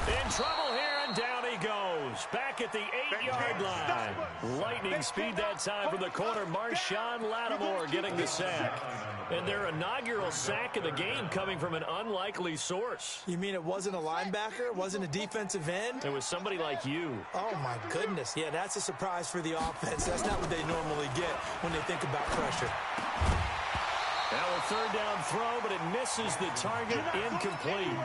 In trouble here And down he goes. Back at the 8-yard line. Lightning speed that time from the corner. Marshawn Lattimore getting the sack. And their inaugural sack of the game coming from an unlikely source. You mean it wasn't a linebacker? It wasn't a defensive end? It was somebody like you. Oh, my goodness. Yeah, that's a surprise for the offense. That's not what they normally get when they think about pressure. Now a third down throw, but it misses the target, incomplete.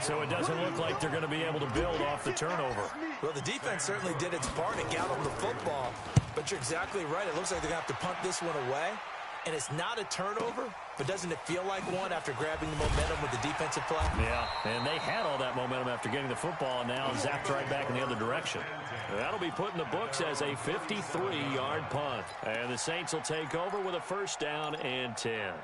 So it doesn't look like they're going to be able to build off the turnover. Well, the defense certainly did its part and got them the football. But you're exactly right. It looks like they're going to have to punt this one away. And it's not a turnover, but doesn't it feel like one after grabbing the momentum with the defensive play? Yeah, and they had all that momentum after getting the football, and now zapped right back in the other direction. That'll be put in the books as a 53-yard punt. And the Saints will take over with a first down and 10.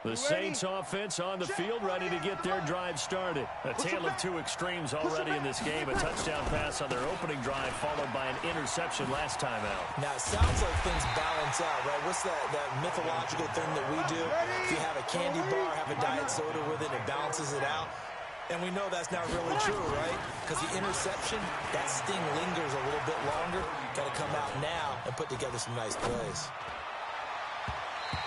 The Saints offense on the field, ready to get their drive started. A tale of two extremes already in this game. A touchdown pass on their opening drive, followed by an interception last time out. Now, it sounds like things balance out, right? What's that mythological thing that we do? If you have a candy bar, have a diet soda with it, it balances it out. And we know that's not really true, right? Because the interception, that sting lingers a little bit longer. Got to come out now and put together some nice plays.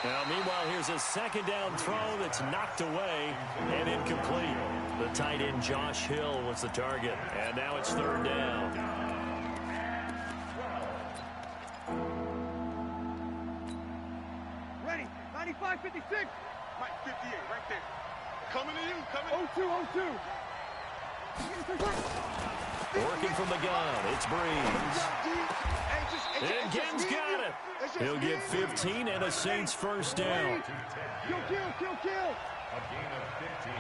Now, meanwhile, here's a second down throw that's knocked away and incomplete. The tight end, Josh Hill, was the target. And now it's third down. Ready, 95, 56. Mike, 58, right there. Coming to you, coming. 02. Working from the gun, it's Breeze. And Gen's got it. He'll get 15 and a Saints first down. Kill. A gain of 15.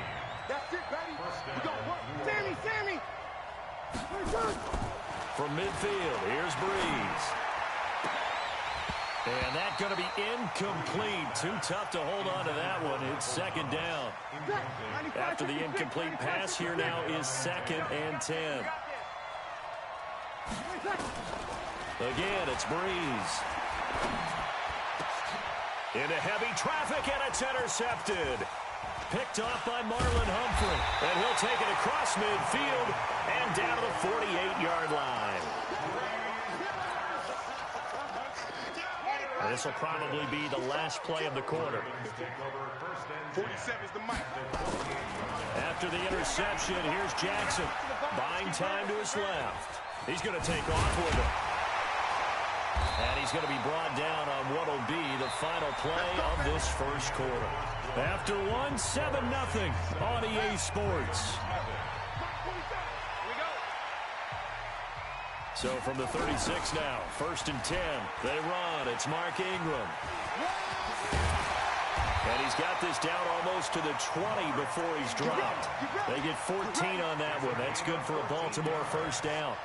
That's it, buddy. We got one. Sammy. From midfield, here's Breeze. And that's going to be incomplete. Too tough to hold on to that one. It's second down. After the incomplete pass, here now is second and 10. Again, it's Breeze. Into heavy traffic, and it's intercepted. Picked off by Marlon Humphrey. And he'll take it across midfield and down to the 48-yard line. This will probably be the last play of the quarter. 47's the mic. After the interception, here's Jackson. Buying time to his left. He's going to take off with it. And he's going to be brought down on what will be the final play of this first quarter. After one, 7-0 on EA Sports. So from the 36 now, first and 10. They run. It's Mark Ingram. And he's got this down almost to the 20 before he's dropped. They get 14 on that one. That's good for a Baltimore first down.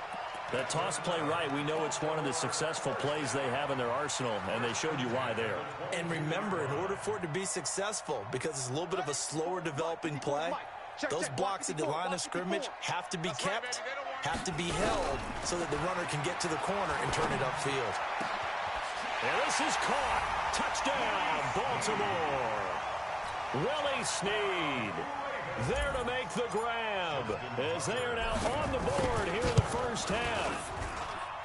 That toss play right, we know it's one of the successful plays they have in their arsenal, and they showed you why there. And remember, in order for it to be successful, because it's a little bit of a slower developing play, those blocks at the line of scrimmage have to be kept, have to be held, so that the runner can get to the corner and turn it upfield. And this is caught. Touchdown, Baltimore. Willie Snead there to make the grab, as they are now on the board here in the first half.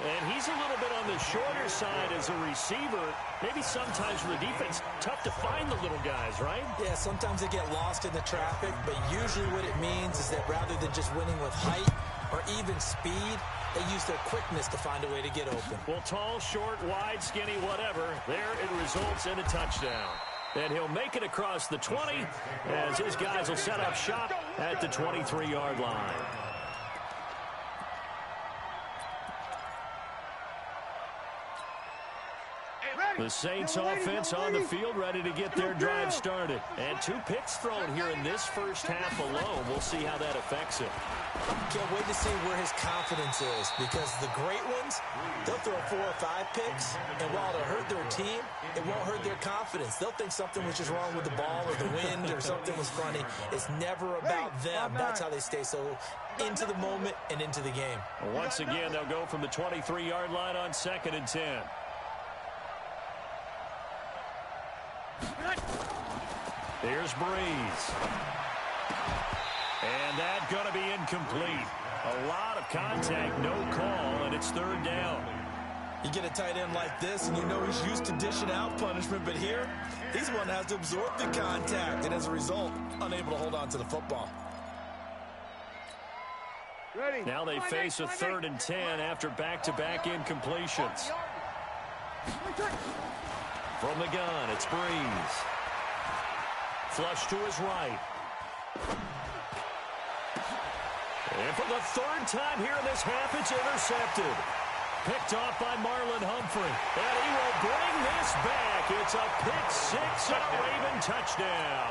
And he's a little bit on the shorter side as a receiver. Maybe sometimes for the defense, tough to find the little guys, right? Yeah, sometimes they get lost in the traffic, but usually what it means is that rather than just winning with height or even speed, they use their quickness to find a way to get open. Well, tall, short, wide, skinny, whatever, there it results in a touchdown. And he'll make it across the 20 as his guys will set up shop at the 23-yard line. The Saints offense on the field, ready to get their drive started. And 2 picks thrown here in this first half alone. We'll see how that affects it. Can't wait to see where his confidence is, because the great ones, they'll throw 4 or 5 picks, and while it'll hurt their team, it won't hurt their confidence. They'll think something was just wrong with the ball or the wind or something was funny. It's never about them. That's how they stay so into the moment and into the game. Once again, they'll go from the 23-yard line on second and 10. Here's Breeze. And that's going to be incomplete. A lot of contact, no call, and it's third down. You get a tight end like this, and you know he's used to dishing out punishment, but here, he's the one that has to absorb the contact, and as a result, unable to hold on to the football. Ready. Now they face a 3rd and 10 after back-to-back incompletions. From the gun, it's Breeze. Flush to his right. And for the 3rd time here in this half, it's intercepted. Picked off by Marlon Humphrey. And he will bring this back. It's a pick 6 and a Raven touchdown.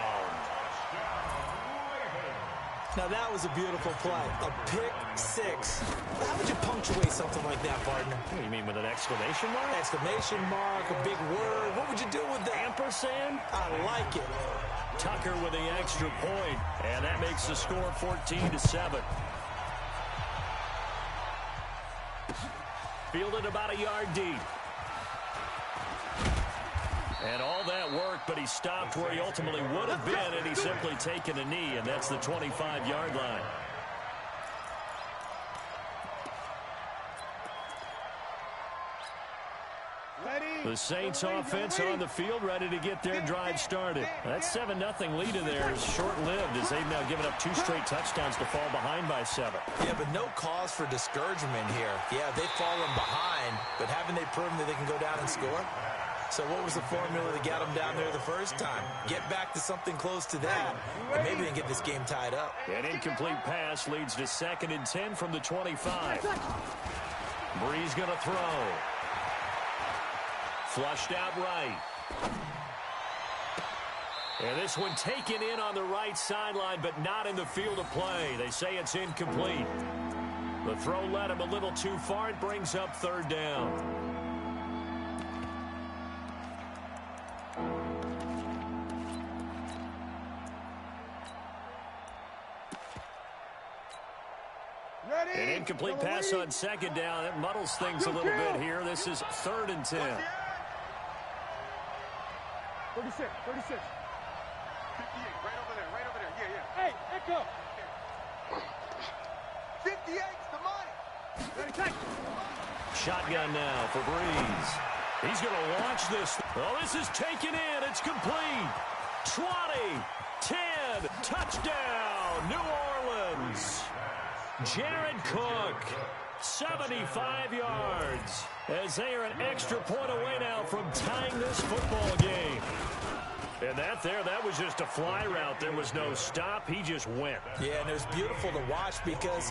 Now that was a beautiful play. A pick 6. How would you punctuate something like that, partner? What do you mean, with an exclamation mark? Exclamation mark, a big word. What would you do with that? Ampersand? I like it. Tucker with the extra point. And that makes the score 14-7. Fielded about a yard deep. And all that work, but he stopped where he ultimately would have been, and he's simply taken a knee, and that's the 25-yard line. The Saints offense on the field, ready to get their drive started. That 7-0 lead in there is short-lived as they've now given up 2 straight touchdowns to fall behind by 7. Yeah, but no cause for discouragement here. Yeah, they've fallen behind, but haven't they proven that they can go down and score? So what was the formula that got them down there the first time? Get back to something close to that, and maybe they can get this game tied up. An incomplete pass leads to 2nd and 10 from the 25. Breeze going to throw. Flushed out right. And this one taken in on the right sideline, but not in the field of play. They say it's incomplete. The throw led him a little too far. It brings up 3rd down. An incomplete pass on 2nd down. That muddles things a little bit here. This is 3rd and 10. 36. 58, right over there, yeah. Hey, Echo! 58's the money! Ready, take! Shotgun now for Breeze. He's going to launch this. Oh, this is taken in. It's complete. 20, 10, touchdown, New Orleans. Jared Cook, 75 yards, as they are an extra point away now from tying this football game. And that was just a fly route. There was no stop. He just went. Yeah, and it was beautiful to watch because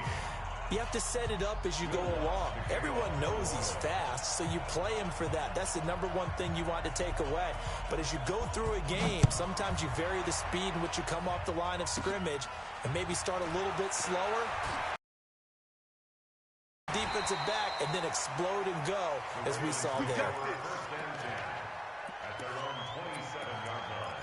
you have to set it up as you go along. Everyone knows he's fast, so you play him for that. That's the #1 thing you want to take away. But as you go through a game, sometimes you vary the speed in which you come off the line of scrimmage and maybe start a little bit slower. Defensive back, and then explode and go, as we saw there. At their own 27-yard line.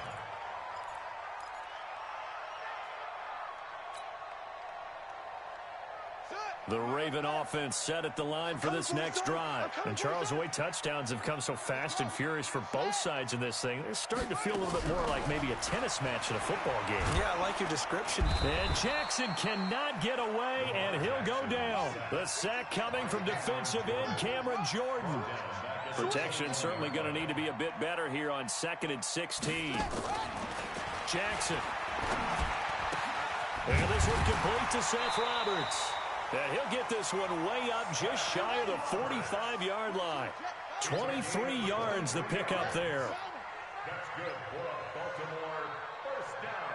The Raven offense set at the line for this next drive. And Charles, the way touchdowns have come so fast and furious for both sides in this thing, it's starting to feel a little bit more like maybe a tennis match in a football game. Yeah, I like your description. And Jackson cannot get away, and he'll go down. The sack coming from defensive end Cameron Jordan. Protection certainly going to need to be a bit better here on 2nd and 16. Jackson. And this one complete to Seth Roberts. And he'll get this one way up just shy of the 45-yard line. 23 yards the pickup there. That's good for a Baltimore first down.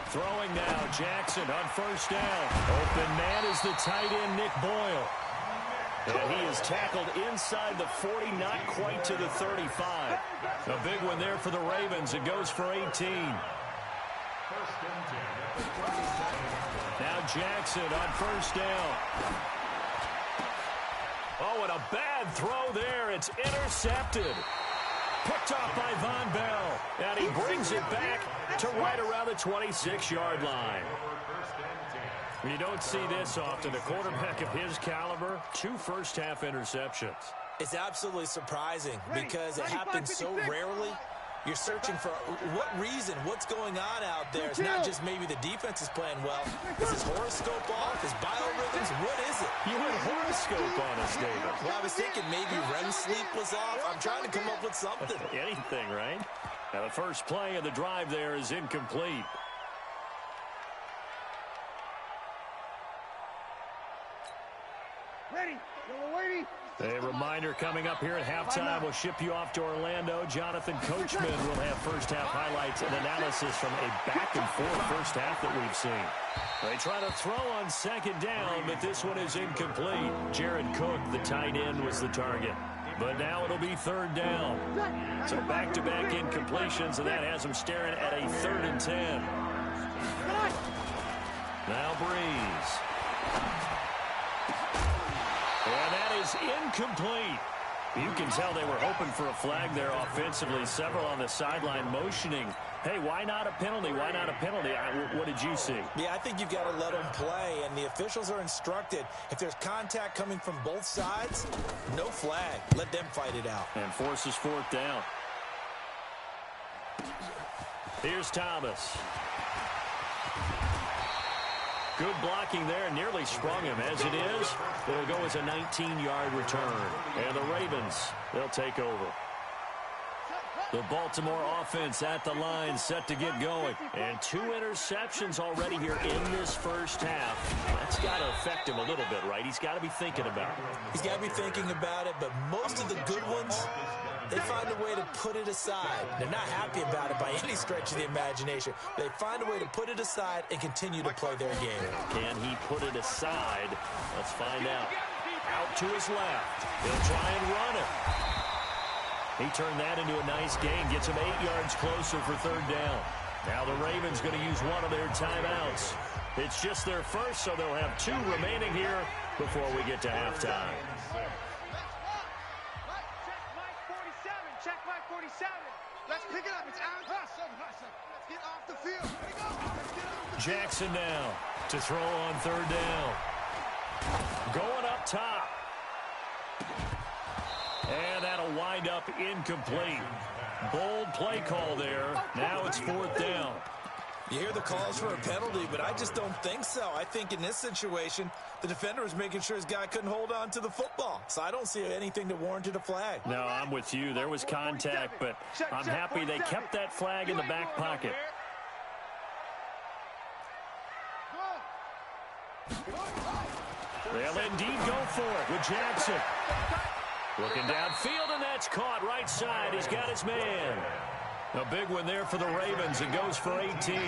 Throwing now, Jackson on 1st down. Open man is the tight end, Nick Boyle. And he is tackled inside the 40, not quite to the 35. A big one there for the Ravens. It goes for 18. First and 10. Now Jackson on 1st down. Oh, and a bad throw there. It's intercepted. Picked off by Von Bell. And he brings it back to right around the 26-yard line. You don't see this often. A quarterback of his caliber, 2 first-half interceptions. It's absolutely surprising because it happens so rarely. You're searching for what reason, what's going on out there. It's not just maybe the defense is playing well. Is his horoscope off? His biorhythms? What is it? You went horoscope on us, David. Well, I was thinking maybe REM sleep was off. I'm trying to come up with something. Anything, right? Now, the first play of the drive there is incomplete. Ready. We're waiting. A reminder coming up here at halftime. We'll ship you off to Orlando. Jonathan Coachman will have first-half highlights and analysis from a back-and-forth first half that we've seen. They try to throw on second down, but this one is incomplete. Jared Cook, the tight end, was the target. But now it'll be third down. So back-to-back incompletions, and that has them staring at a 3rd and 10. Now Breeze. And that is incomplete. You can tell they were hoping for a flag there offensively. Several on the sideline motioning, hey, why not a penalty? Why not a penalty? What did you see? Yeah, I think you've got to let them play, and the officials are instructed. If there's contact coming from both sides, no flag. Let them fight it out. And forces 4th down. Here's Thomas. Good blocking there, nearly sprung him. As it is, it'll go as a 19-yard return. And the Ravens, they'll take over. The Baltimore offense at the line, set to get going. And 2 interceptions already here in this first half. That's got to affect him a little bit, right? He's got to be thinking about it. He's got to be thinking about it, but most of the good ones, they find a way to put it aside. They're not happy about it by any stretch of the imagination. They find a way to put it aside and continue to play their game. Can he put it aside? Let's find out. Out to his left. He'll try and run it. He turned that into a nice gain. Gets him 8 yards closer for 3rd down. Now the Ravens going to use one of their timeouts. It's just their first, so they'll have 2 remaining here before we get to halftime. Check my 47. Let's pick it up. It's out. Let's get off the field. Jackson now to throw on 3rd down. Going up top. And that'll wind up incomplete. Bold play call there. Now it's 4th down. You hear the calls for a penalty, but I just don't think so. I think in this situation, the defender was making sure his guy couldn't hold on to the football. So I don't see anything that warranted a flag. No, I'm with you. There was contact, but I'm happy they kept that flag in the back pocket. They'll indeed go for it with Jackson. Looking downfield, and that's caught right side. He's got his man. A big one there for the Ravens. It goes for 18.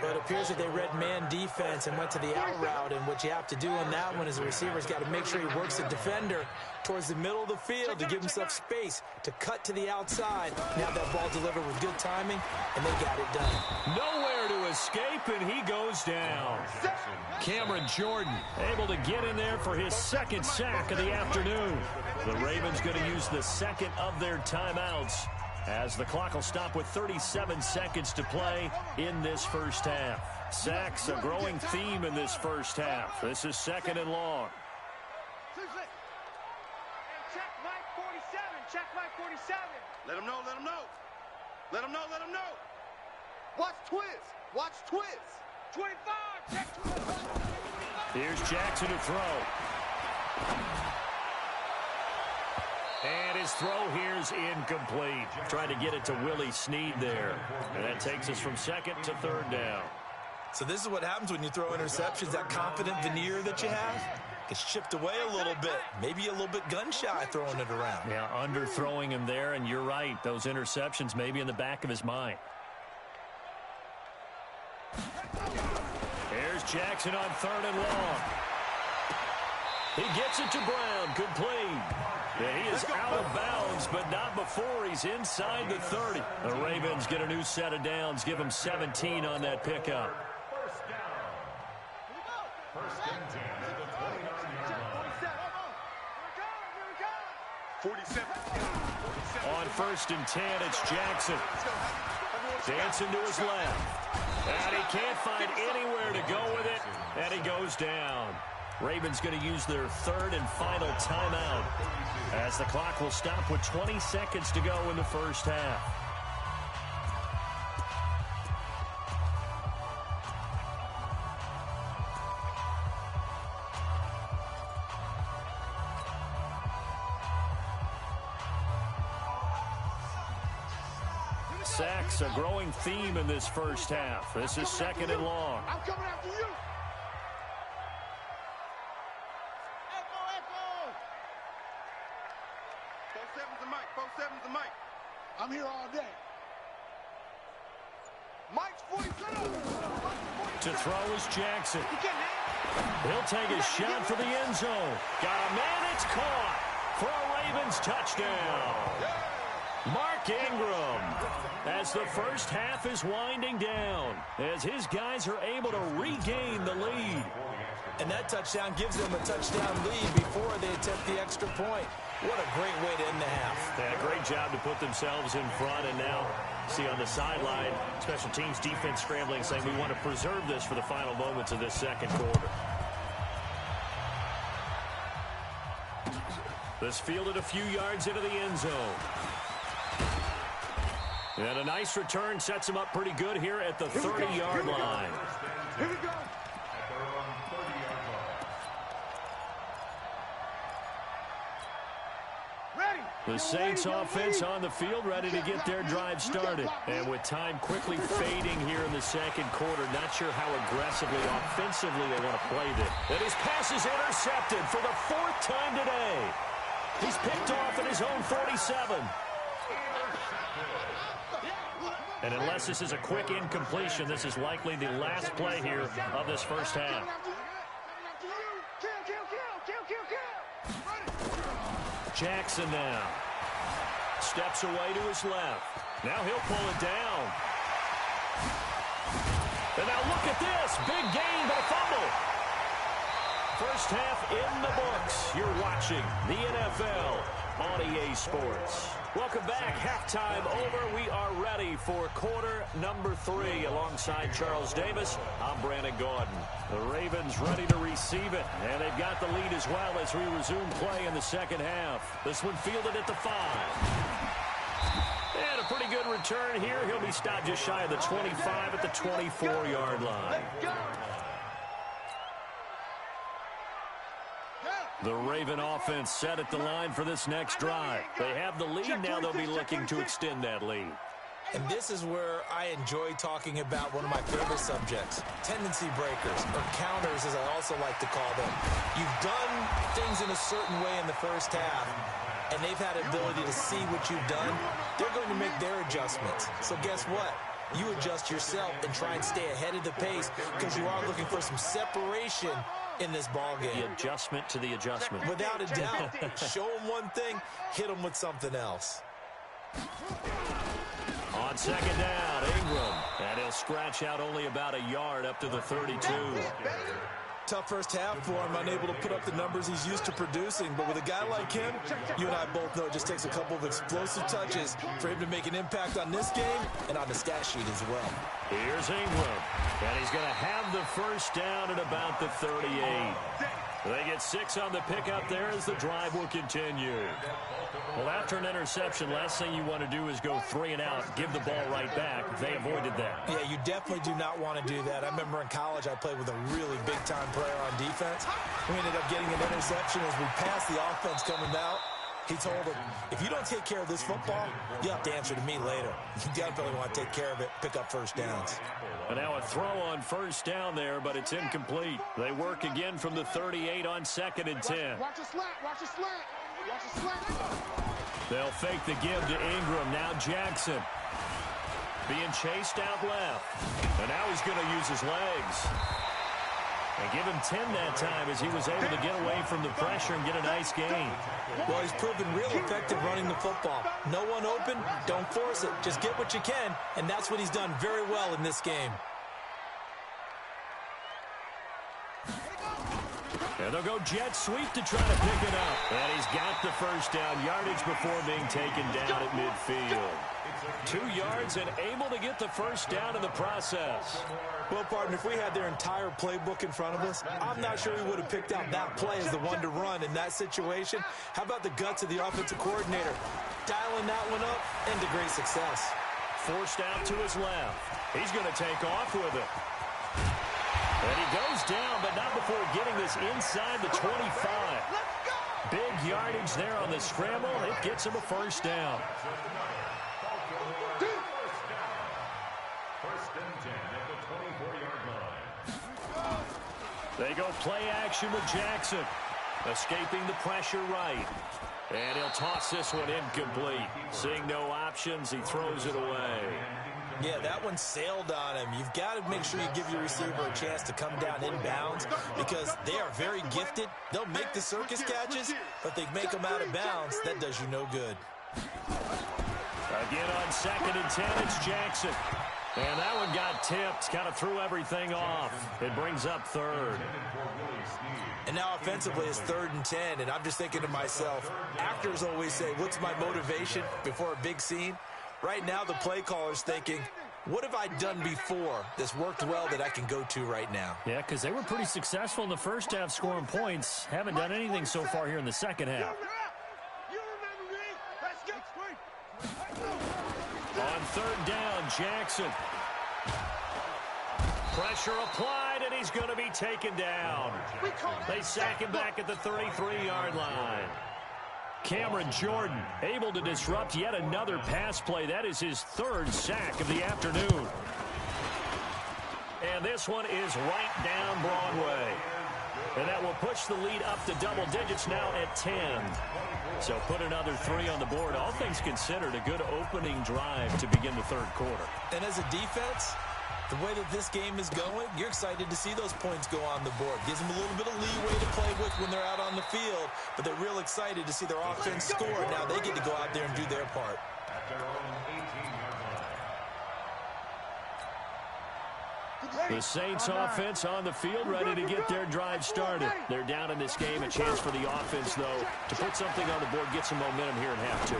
But it appears that they read man defense and went to the out route, and what you have to do on that one is the receiver's got to make sure he works the defender towards the middle of the field to give himself space to cut to the outside. Now that ball delivered with good timing, and they got it done. Nowhere to escape, and he goes down. Cameron Jordan able to get in there for his 2nd sack of the afternoon. The Ravens going to use the 2nd of their timeouts, as the clock will stop with 37 seconds to play in this first half. Sacks, a growing theme in this first half. This is 2nd and long. Check my 47. Check my 47. Let him know. Let him know. Let him know. Let him know. Watch Twiz. Watch Twiz. 25. Check 25. Here's Jackson to throw. And his throw here's incomplete. Trying to get it to Willie Snead there. And that takes us from 2nd to 3rd down. So this is what happens when you throw interceptions. That confident veneer that you have gets chipped away a little bit. Maybe a little bit gun-shy throwing it around. Yeah, underthrowing him there, and you're right. Those interceptions may be in the back of his mind. Here's Jackson on 3rd and long. He gets it to Brown. Complete. Yeah, he is out of bounds, but not before he's inside the 30. The Ravens get a new set of downs. Give him 17 on that pickup. First and 10 to the 29-yard line. 47. On 1st and 10, it's Jackson. Dancing to his left. And he can't find anywhere to go with it, and he goes down. Ravens going to use their third and final timeout as the clock will stop with 20 seconds to go in the first half. Sacks, a growing theme in this first half. This is second and long. I'm coming after you. I'm here all day. Mike's 47. To throw is Jackson. He'll take a shot for the end zone. Got a man, it's caught for a Ravens touchdown. Mark Ingram, as the first half is winding down, as his guys are able to regain the lead. And that touchdown gives them a touchdown lead before they attempt the extra point. What a great way to end the half. Yeah, great job to put themselves in front, and now see on the sideline, special teams defense scrambling, saying we want to preserve this for the final moments of this second quarter. This fielded a few yards into the end zone. And a nice return sets him up pretty good here at the 30-yard line. Here we go. The Saints offense on the field, ready to get their drive started. And with time quickly fading here in the second quarter, not sure how aggressively, offensively they want to play this. And his pass is intercepted for the fourth time today. He's picked off at his own 47. And unless this is a quick incompletion, this is likely the last play here of this first half. Jackson now steps away to his left. Now he'll pull it down. And now look at this. Big gain, but a fumble. First half in the books. You're watching the NFL on EA Sports. Welcome back. Halftime over. We are ready for quarter number 3. Alongside Charles Davis, I'm Brandon Gordon. The Ravens ready to receive it, and they've got the lead as well as we resume play in the second half. This one fielded at the 5. And a pretty good return here. He'll be stopped just shy of the 25 at the 24-yard line. The Raven offense set at the line for this next drive. They have the lead. Now they'll be looking to extend that lead. And this is where I enjoy talking about one of my favorite subjects, tendency breakers, or counters as I also like to call them. You've done things in a certain way in the first half, and they've had ability to see what you've done. They're going to make their adjustments. So guess what? You adjust yourself and try and stay ahead of the pace because you are looking for some separation in this ball game. The adjustment to the adjustment. Without a doubt. Show them one thing, hit them with something else. On second down, Ingram. And he'll scratch out only about a yard up to the 32. Tough first half for him, unable to put up the numbers he's used to producing. But with a guy like him, you and I both know it just takes a couple of explosive touches for him to make an impact on this game and on the stat sheet as well. Here's Ingram. And he's going to have the first down at about the 38. They get 6 on the pickup there as the drive will continue. Well, after an interception, last thing you want to do is go 3 and out, give the ball right back. They avoided that. Yeah, you definitely do not want to do that. I remember in college I played with a really big-time player on defense. We ended up getting an interception as we passed the offense coming out. He told him, if you don't take care of this football, you have to answer to me later. You definitely want to take care of it, pick up first downs. And now a throw on first down there, but it's incomplete. They work again from the 38 on second and 10. Watch a slant, watch a slant, watch a slant. They'll fake the give to Ingram. Now Jackson being chased out left. And now he's going to use his legs. And give him 10 that time as he was able to get away from the pressure and get a nice gain. Well, he's proven real effective running the football. No one open, don't force it. Just get what you can, and that's what he's done very well in this game. And they'll go jet sweep to try to pick it up. And he's got the first down yardage before being taken down at midfield. 2 yards and able to get the first down in the process. Well, partner, if we had their entire playbook in front of us, I'm not sure we would have picked out that play as the one to run in that situation. How about the guts of the offensive coordinator? Dialing that one up into great success. Forced out to his left. He's going to take off with it. And he goes down, but not before getting this inside the 25. Big yardage there on the scramble. It gets him a first down. First and 10 at the 24-yard line. They go play action with Jackson. Escaping the pressure right. And he'll toss this one incomplete. Seeing no options, he throws it away. Yeah, that one sailed on him. You've got to make sure you give your receiver a chance to come down inbounds because they are very gifted. They'll make the circus catches, but they make them out of bounds. That does you no good. Again on 2nd and 10, it's Jackson. And that one got tipped, kind of threw everything off. It brings up 3rd. And now offensively it's 3rd and 10, and I'm just thinking to myself, actors always say, what's my motivation before a big scene? Right now the play caller's thinking, what have I done before that's worked well that I can go to right now? Yeah, because they were pretty successful in the first half scoring points. Haven't done anything so far here in the second half. On 3rd down, Jackson. Pressure applied, and he's going to be taken down. They sack him back at the 33-yard line. Cameron Jordan able to disrupt yet another pass play. That is his 3rd sack of the afternoon. And this one is right down Broadway. And that will push the lead up to double digits now at 10. So put another 3 on the board. All things considered, a good opening drive to begin the 3rd quarter. And as a defense, the way that this game is going, you're excited to see those points go on the board. Gives them a little bit of leeway to play with when they're out on the field, but they're real excited to see their offense score. Now they get to go out there and do their part. At their own 18-yard line. The Saints offense on the field ready to get their drive started. They're down in this game. A chance for the offense, though, to put something on the board, get some momentum here in half 2.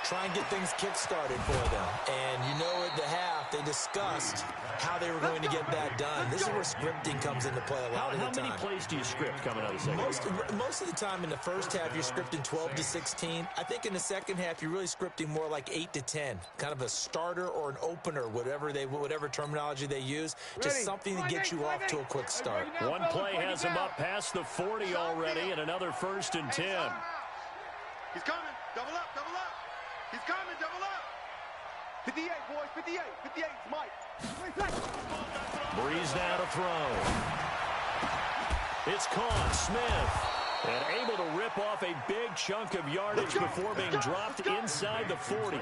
Try and get things kick-started for them. And you know at the half, they discussed how they were going to get that done. This is where scripting comes into play a lot of the time. How many plays do you script coming out of the second half? Most of the time in the first half, you're scripting 12 to 16. I think in the second half, you're really scripting more like 8 to 10. Kind of a starter or an opener, whatever terminology they use. Just something to get you off to a quick start. One play has him up past the 40 already, and another 1st and 10. He's coming. Double up, double up. He's coming, double up. 58, boys, 58. 58, it's Mike. Breeze now to throw. It's caught. Smith. And able to rip off a big chunk of yardage before being dropped inside the 40.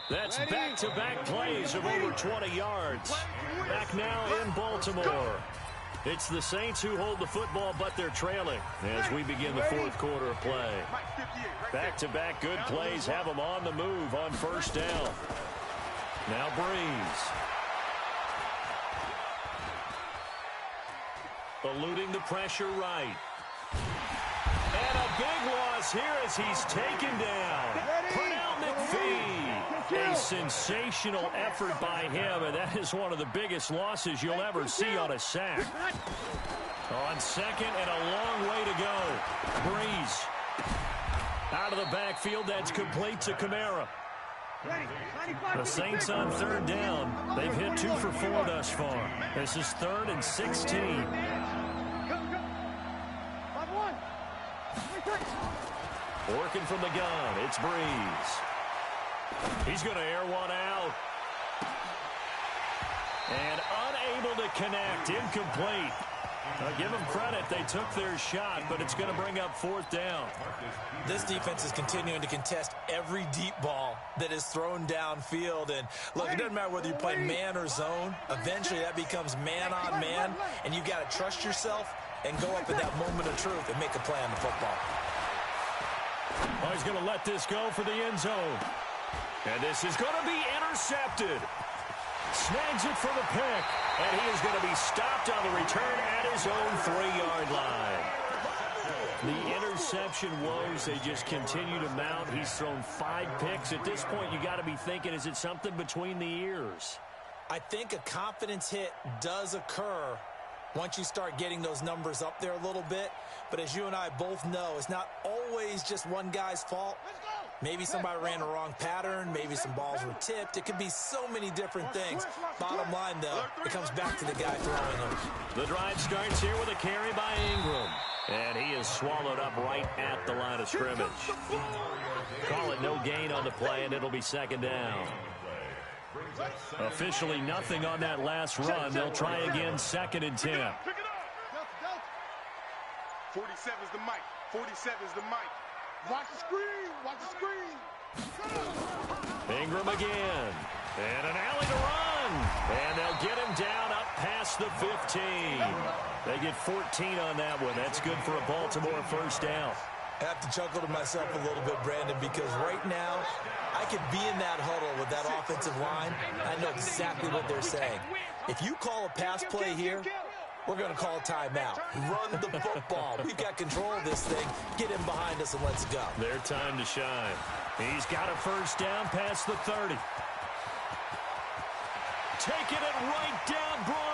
That's back-to-back plays of over 20 yards. Back now in Baltimore. It's the Saints who hold the football, but they're trailing as we begin the 4th quarter of play. Back-to-back good plays have them on the move on 1st down. Now Breeze. Eluding the pressure right. And a big loss here as he's taken down. Pernell McPhee. A sensational effort by him, and that is one of the biggest losses you'll ever see on a sack. On 2nd and a long way to go. Breeze. Out of the backfield, that's complete to Kamara. The Saints on 3rd down. They've hit 2 for 4 thus far. This is 3rd and 16. Working from the gun, it's Breeze. He's going to air one out. And unable to connect, incomplete. I'll give them credit. They took their shot, but it's going to bring up 4th down. This defense is continuing to contest every deep ball that is thrown downfield. And look, it doesn't matter whether you're playing man or zone. Eventually that becomes man on man, and you've got to trust yourself and go up at that moment of truth and make a play on the football. Oh, he's going to let this go for the end zone. And this is going to be intercepted. Snags it for the pick. And he is going to be stopped on the return at his own 3-yard line. The interception woes, they just continue to mount. He's thrown 5 picks. At this point, you got to be thinking, is it something between the ears? I think a confidence hit does occur once you start getting those numbers up there a little bit. But as you and I both know, it's not always just one guy's fault. Maybe somebody ran a wrong pattern. Maybe some balls were tipped. It could be so many different things. Bottom line, though, it comes back to the guy throwing them. The drive starts here with a carry by Ingram. And he is swallowed up right at the line of scrimmage. Call it no gain on the play, and it'll be second down. Officially nothing on that last run. They'll try again, 2nd and 10. 47 is the mic. 47 is the mic. Watch the screen. Watch the screen. Ingram again. And an alley to run. And they'll get him down up past the 15. They get 14 on that one. That's good for a Baltimore first down. I have to chuckle to myself a little bit, Brandon, because right now I could be in that huddle with that offensive line. I know exactly what they're saying. If you call a pass play here, we're going to call a timeout. Run the football. We've got control of this thing. Get him behind us and let's go. Their time to shine. He's got a first down past the 30. Taking it right down broad.